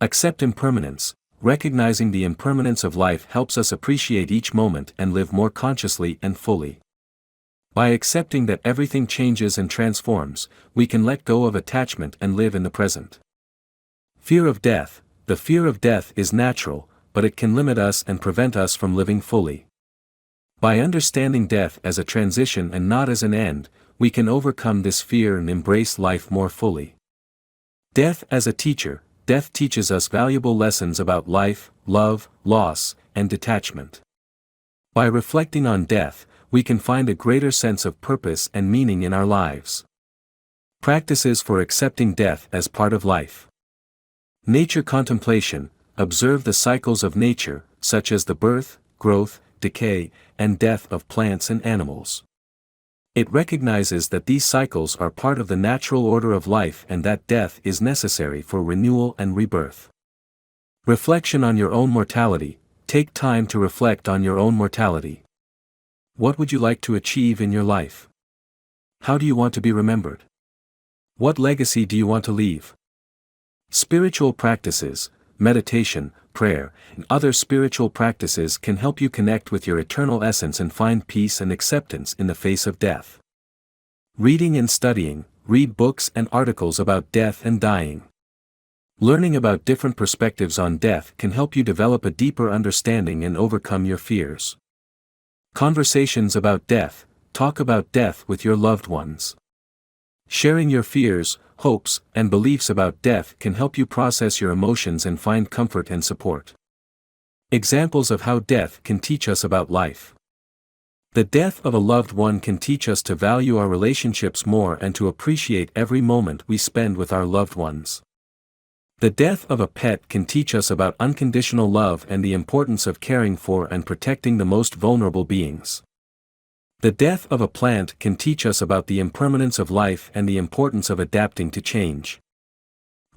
Accept impermanence. Recognizing the impermanence of life helps us appreciate each moment and live more consciously and fully. By accepting that everything changes and transforms, we can let go of attachment and live in the present. Fear of death. The fear of death is natural, but it can limit us and prevent us from living fully. By understanding death as a transition and not as an end, we can overcome this fear and embrace life more fully. Death as a teacher. Death teaches us valuable lessons about life, love, loss, and detachment. By reflecting on death, we can find a greater sense of purpose and meaning in our lives. Practices for accepting death as part of life. Nature contemplation. Observe the cycles of nature, such as the birth, growth, decay, and death of plants and animals. It recognizes that these cycles are part of the natural order of life and that death is necessary for renewal and rebirth. Reflection on your own mortality. Take time to reflect on your own mortality. What would you like to achieve in your life? How do you want to be remembered? What legacy do you want to leave? Spiritual practices, meditation, prayer, and other spiritual practices can help you connect with your eternal essence and find peace and acceptance in the face of death. Reading and studying. Read books and articles about death and dying. Learning about different perspectives on death can help you develop a deeper understanding and overcome your fears. Conversations about death. Talk about death with your loved ones. Sharing your fears, hopes, and beliefs about death can help you process your emotions and find comfort and support. Examples of how death can teach us about life. The death of a loved one can teach us to value our relationships more and to appreciate every moment we spend with our loved ones. The death of a pet can teach us about unconditional love and the importance of caring for and protecting the most vulnerable beings. The death of a plant can teach us about the impermanence of life and the importance of adapting to change.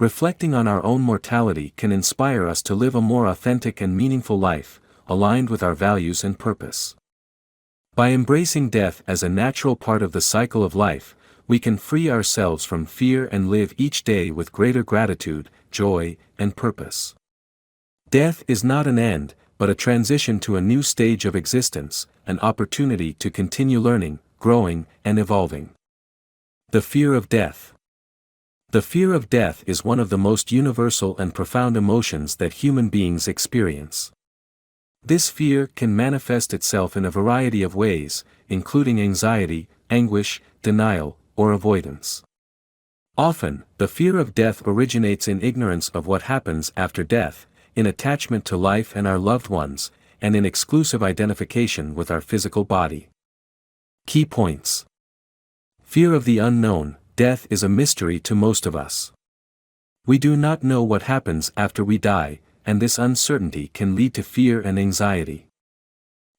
Reflecting on our own mortality can inspire us to live a more authentic and meaningful life, aligned with our values and purpose. By embracing death as a natural part of the cycle of life, we can free ourselves from fear and live each day with greater gratitude, joy, and purpose. Death is not an end, but a transition to a new stage of existence, an opportunity to continue learning, growing, and evolving. The fear of death. The fear of death is one of the most universal and profound emotions that human beings experience. This fear can manifest itself in a variety of ways, including anxiety, anguish, denial, or avoidance. Often, the fear of death originates in ignorance of what happens after death, in attachment to life and our loved ones, and in exclusive identification with our physical body. Key points. Fear of the unknown. Death is a mystery to most of us. We do not know what happens after we die, and this uncertainty can lead to fear and anxiety.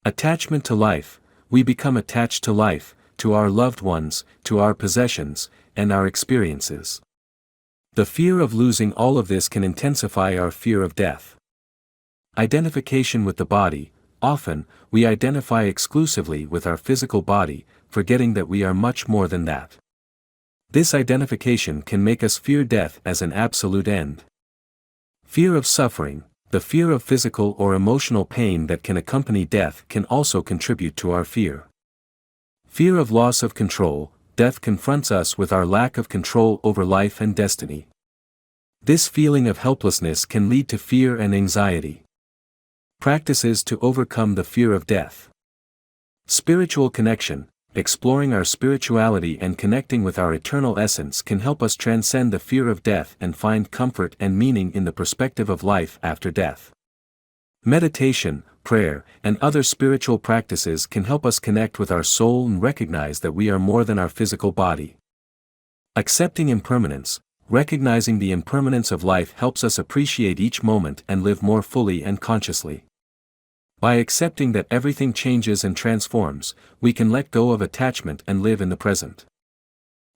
Attachment to life. We become attached to life, to our loved ones, to our possessions, and our experiences. The fear of losing all of this can intensify our fear of death. Identification with the body. Often, we identify exclusively with our physical body, forgetting that we are much more than that. This identification can make us fear death as an absolute end. Fear of suffering. The fear of physical or emotional pain that can accompany death can also contribute to our fear. Fear of loss of control. Death confronts us with our lack of control over life and destiny. This feeling of helplessness can lead to fear and anxiety. Practices to overcome the fear of death. Spiritual connection. Exploring our spirituality and connecting with our eternal essence can help us transcend the fear of death and find comfort and meaning in the perspective of life after death. Meditation, prayer, and other spiritual practices can help us connect with our soul and recognize that we are more than our physical body. Accepting impermanence. Recognizing the impermanence of life helps us appreciate each moment and live more fully and consciously. By accepting that everything changes and transforms, we can let go of attachment and live in the present.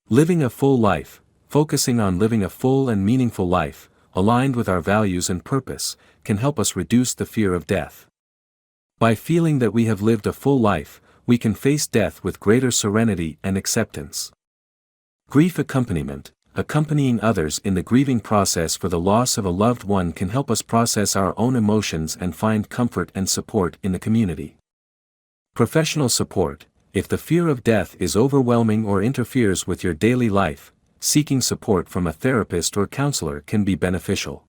Living a full life. Focusing on living a full and meaningful life, aligned with our values and purpose, can help us reduce the fear of death. By feeling that we have lived a full life, we can face death with greater serenity and acceptance. Grief accompaniment. Accompanying others in the grieving process for the loss of a loved one can help us process our own emotions and find comfort and support in the community. Professional support. If the fear of death is overwhelming or interferes with your daily life, seeking support from a therapist or counselor can be beneficial.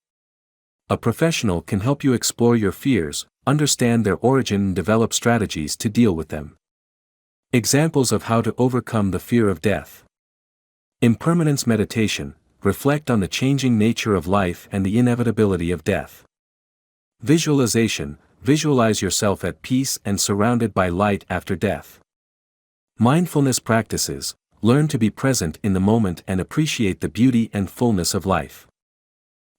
A professional can help you explore your fears, understand their origin and develop strategies to deal with them. Examples of how to overcome the fear of death. Impermanence meditation. Reflect on the changing nature of life and the inevitability of death. Visualization. Visualize yourself at peace and surrounded by light after death. Mindfulness practices. Learn to be present in the moment and appreciate the beauty and fullness of life.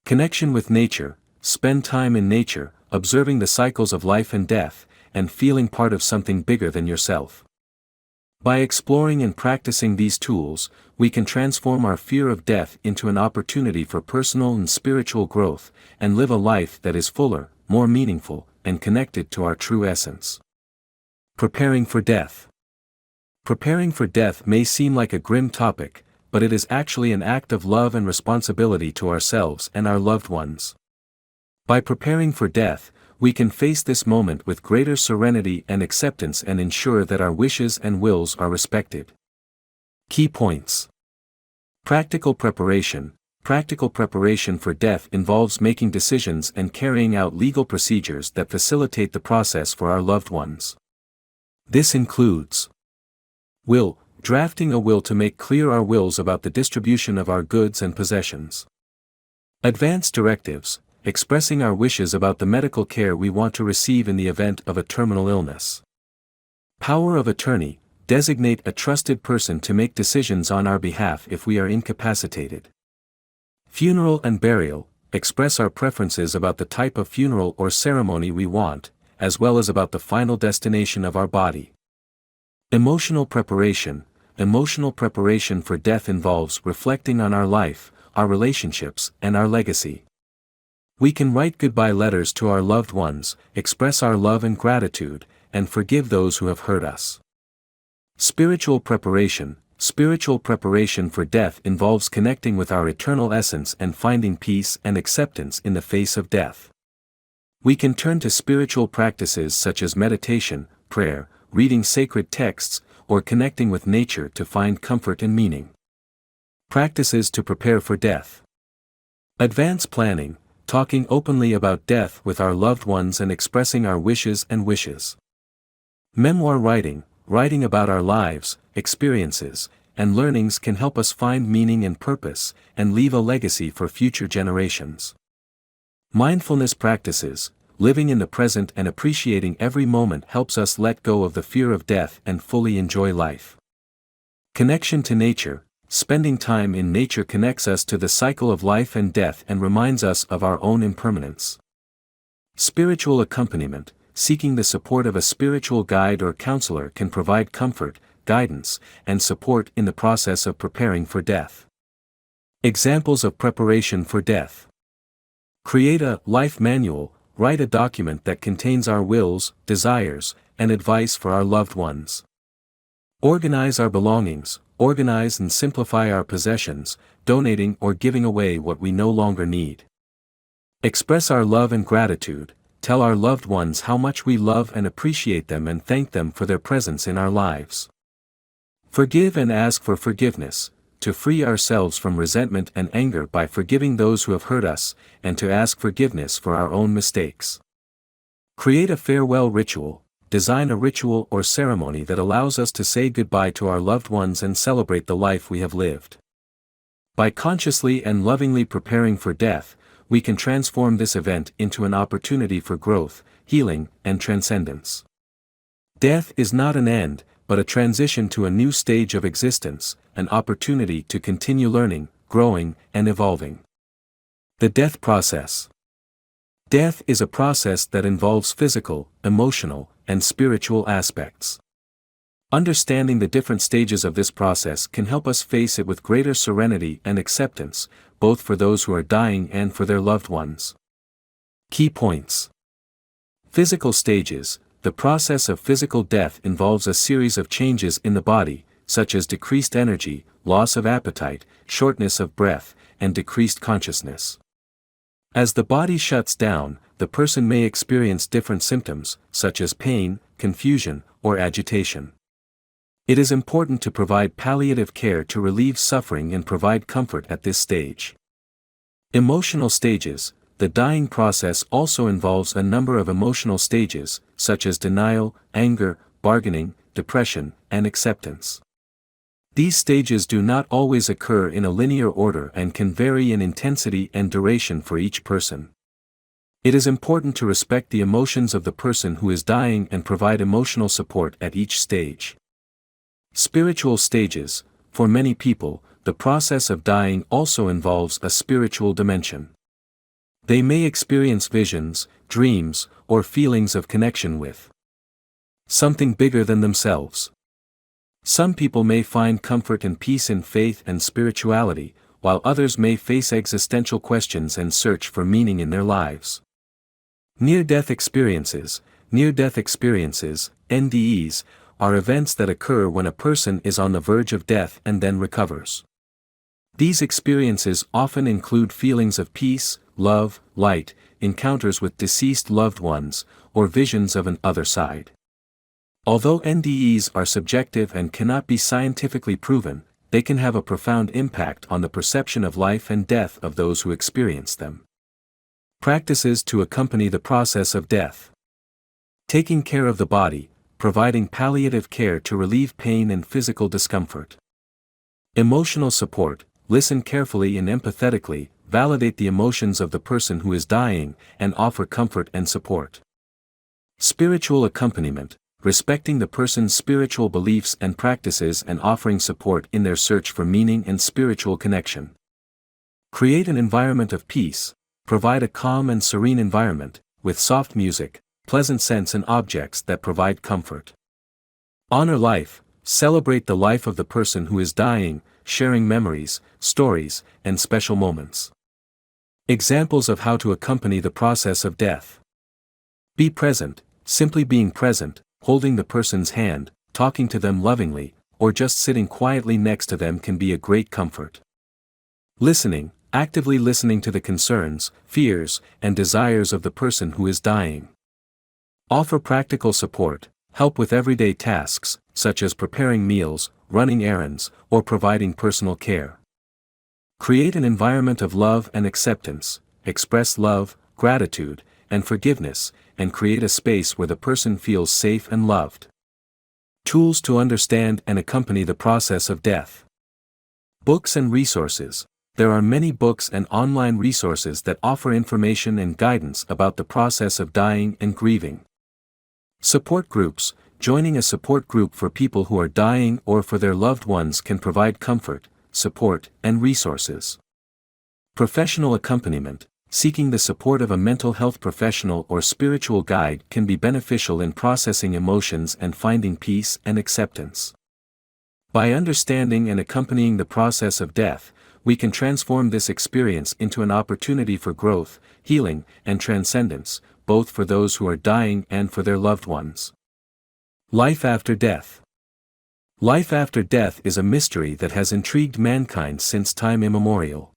Connection with nature. Spend time in nature, observing the cycles of life and death, and feeling part of something bigger than yourself. By exploring and practicing these tools, we can transform our fear of death into an opportunity for personal and spiritual growth, and live a life that is fuller, more meaningful, and connected to our true essence. Preparing for death. Preparing for death may seem like a grim topic, but it is actually an act of love and responsibility to ourselves and our loved ones. By preparing for death, we can face this moment with greater serenity and acceptance and ensure that our wishes and wills are respected. Key points. Practical preparation. Practical preparation for death involves making decisions and carrying out legal procedures that facilitate the process for our loved ones. This includes will. Drafting a will to make clear our wills about the distribution of our goods and possessions. Advance directives. Expressing our wishes about the medical care we want to receive in the event of a terminal illness. Power of attorney. Designate a trusted person to make decisions on our behalf if we are incapacitated. Funeral and burial. Express our preferences about the type of funeral or ceremony we want, as well as about the final destination of our body. Emotional preparation. Emotional preparation for death involves reflecting on our life, our relationships, and our legacy. We can write goodbye letters to our loved ones, express our love and gratitude, and forgive those who have hurt us. Spiritual preparation. Spiritual preparation for death involves connecting with our eternal essence and finding peace and acceptance in the face of death. We can turn to spiritual practices such as meditation, prayer, reading sacred texts, or connecting with nature to find comfort and meaning. Practices to prepare for death. Advance planning. Talking openly about death with our loved ones and expressing our wishes and wishes. Memoir writing. Writing about our lives, experiences, and learnings can help us find meaning and purpose, and leave a legacy for future generations. Mindfulness practices. living in the present and appreciating every moment helps us let go of the fear of death and fully enjoy life. Connection to nature. Spending time in nature connects us to the cycle of life and death and reminds us of our own impermanence. Spiritual accompaniment. Seeking the support of a spiritual guide or counselor can provide comfort, guidance, and support in the process of preparing for death. Examples of preparation for death. Create a life manual. Write a document that contains our wills, desires, and advice for our loved ones. Organize our belongings. Organize and simplify our possessions, donating or giving away what we no longer need. Express our love and gratitude. Tell our loved ones how much we love and appreciate them and thank them for their presence in our lives. Forgive and ask for forgiveness. To free ourselves from resentment and anger by forgiving those who have hurt us, and to ask forgiveness for our own mistakes. Create a farewell ritual. Design a ritual or ceremony that allows us to say goodbye to our loved ones and celebrate the life we have lived. By consciously and lovingly preparing for death, we can transform this event into an opportunity for growth, healing, and transcendence. Death is not an end, but a transition to a new stage of existence, an opportunity to continue learning, growing, and evolving. The death process. Death is a process that involves physical, emotional, and spiritual aspects. Understanding the different stages of this process can help us face it with greater serenity and acceptance, both for those who are dying and for their loved ones. Key points. Physical stages. The process of physical death involves a series of changes in the body, such as decreased energy, loss of appetite, shortness of breath, and decreased consciousness. As the body shuts down, the person may experience different symptoms, such as pain, confusion, or agitation. It is important to provide palliative care to relieve suffering and provide comfort at this stage. Emotional stages. The dying process also involves a number of emotional stages, such as denial, anger, bargaining, depression, and acceptance. These stages do not always occur in a linear order and can vary in intensity and duration for each person. It is important to respect the emotions of the person who is dying and provide emotional support at each stage. Spiritual stages. For many people, the process of dying also involves a spiritual dimension. They may experience visions, dreams, or feelings of connection with something bigger than themselves. Some people may find comfort and peace in faith and spirituality, while others may face existential questions and search for meaning in their lives. Near-death experiences. Near-death experiences, NDEs, are events that occur when a person is on the verge of death and then recovers. These experiences often include feelings of peace, love, light, encounters with deceased loved ones, or visions of an other side. Although NDEs are subjective and cannot be scientifically proven, they can have a profound impact on the perception of life and death of those who experience them. Practices to accompany the process of death. Taking care of the body, providing palliative care to relieve pain and physical discomfort. Emotional support. Listen carefully and empathetically, validate the emotions of the person who is dying, and offer comfort and support. Spiritual accompaniment. Respecting the person's spiritual beliefs and practices and offering support in their search for meaning and spiritual connection. Create an environment of peace. Provide a calm and serene environment, with soft music, pleasant scents and objects that provide comfort. Honor life. Celebrate the life of the person who is dying, sharing memories, stories, and special moments. Examples of how to accompany the process of death. Be present. Simply being present, holding the person's hand, talking to them lovingly, or just sitting quietly next to them can be a great comfort. Listening. Actively listening to the concerns, fears, and desires of the person who is dying. Offer practical support. Help with everyday tasks, such as preparing meals, running errands, or providing personal care. Create an environment of love and acceptance. Express love, gratitude, and forgiveness, and create a space where the person feels safe and loved. Tools to understand and accompany the process of death. Books and resources. there are many books and online resources that offer information and guidance about the process of dying and grieving. Support groups. Joining a support group for people who are dying or for their loved ones can provide comfort, support, and resources. Professional accompaniment. Seeking the support of a mental health professional or spiritual guide can be beneficial in processing emotions and finding peace and acceptance. By understanding and accompanying the process of death, we can transform this experience into an opportunity for growth, healing, and transcendence, both for those who are dying and for their loved ones. Life after death. Life after death is a mystery that has intrigued mankind since time immemorial.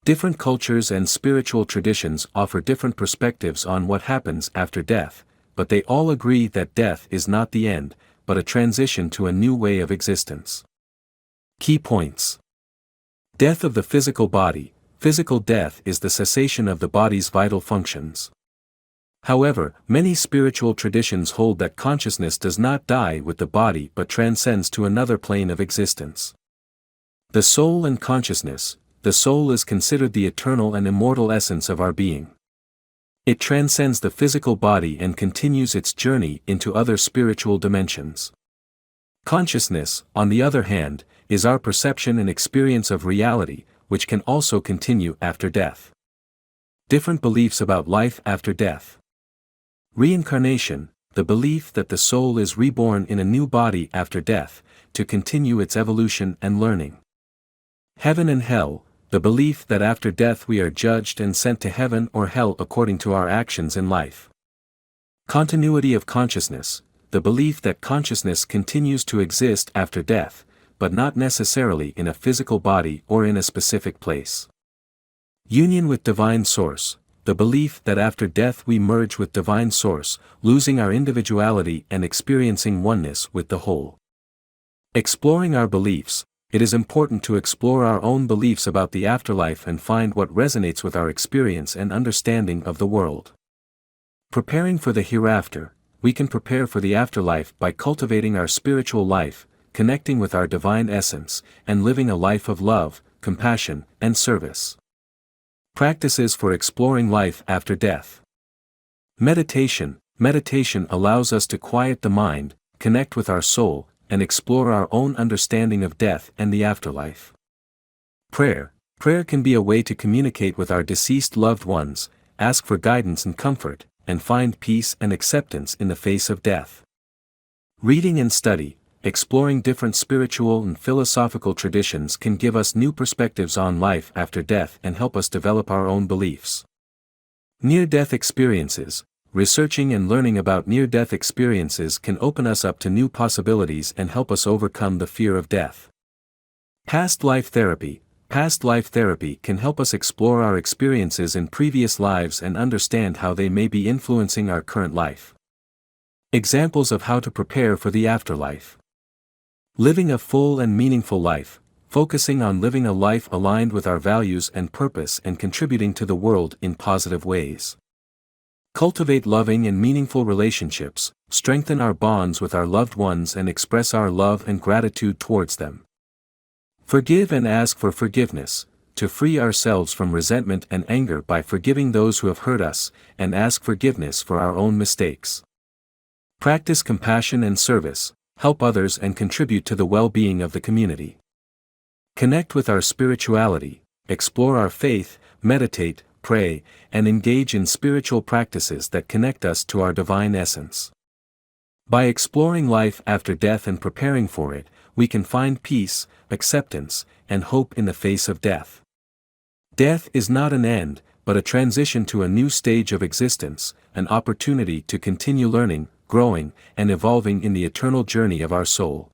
Different cultures and spiritual traditions offer different perspectives on what happens after death, but they all agree that death is not the end, but a transition to a new way of existence. Key points. Death of the physical body. Physical death is the cessation of the body's vital functions. However, many spiritual traditions hold that consciousness does not die with the body but transcends to another plane of existence. The soul and consciousness. The soul is considered the eternal and immortal essence of our being. It transcends the physical body and continues its journey into other spiritual dimensions. Consciousness, on the other hand, is our perception and experience of reality, which can also continue after death. Different beliefs about life after death. Reincarnation, the belief that the soul is reborn in a new body after death, to continue its evolution and learning. Heaven and hell, the belief that after death we are judged and sent to heaven or hell according to our actions in life. Continuity of consciousness, the belief that consciousness continues to exist after death, but not necessarily in a physical body or in a specific place. Union with Divine Source, the belief that after death we merge with Divine Source, losing our individuality and experiencing oneness with the whole. Exploring our beliefs. It is important to explore our own beliefs about the afterlife and find what resonates with our experience and understanding of the world. Preparing for the hereafter. We can prepare for the afterlife by cultivating our spiritual life, connecting with our divine essence, and living a life of love, compassion, and service. Practices for exploring life after death. Meditation. Meditation allows us to quiet the mind, connect with our soul, and explore our own understanding of death and the afterlife. Prayer. Prayer can be a way to communicate with our deceased loved ones, ask for guidance and comfort, and find peace and acceptance in the face of death. Reading and study. Exploring different spiritual and philosophical traditions can give us new perspectives on life after death and help us develop our own beliefs. Near-death experiences. Researching and learning about near-death experiences can open us up to new possibilities and help us overcome the fear of death. Past life therapy. Past life therapy can help us explore our experiences in previous lives and understand how they may be influencing our current life. Examples of how to prepare for the afterlife. Living a full and meaningful life, focusing on living a life aligned with our values and purpose and contributing to the world in positive ways. Cultivate loving and meaningful relationships, strengthen our bonds with our loved ones and express our love and gratitude towards them. Forgive and ask for forgiveness, to free ourselves from resentment and anger by forgiving those who have hurt us, and ask forgiveness for our own mistakes. Practice compassion and service, help others and contribute to the well-being of the community. Connect with our spirituality, explore our faith, meditate, pray, and engage in spiritual practices that connect us to our divine essence. By exploring life after death and preparing for it, we can find peace, acceptance, and hope in the face of death. Death is not an end, but a transition to a new stage of existence, an opportunity to continue learning, growing, and evolving in the eternal journey of our soul.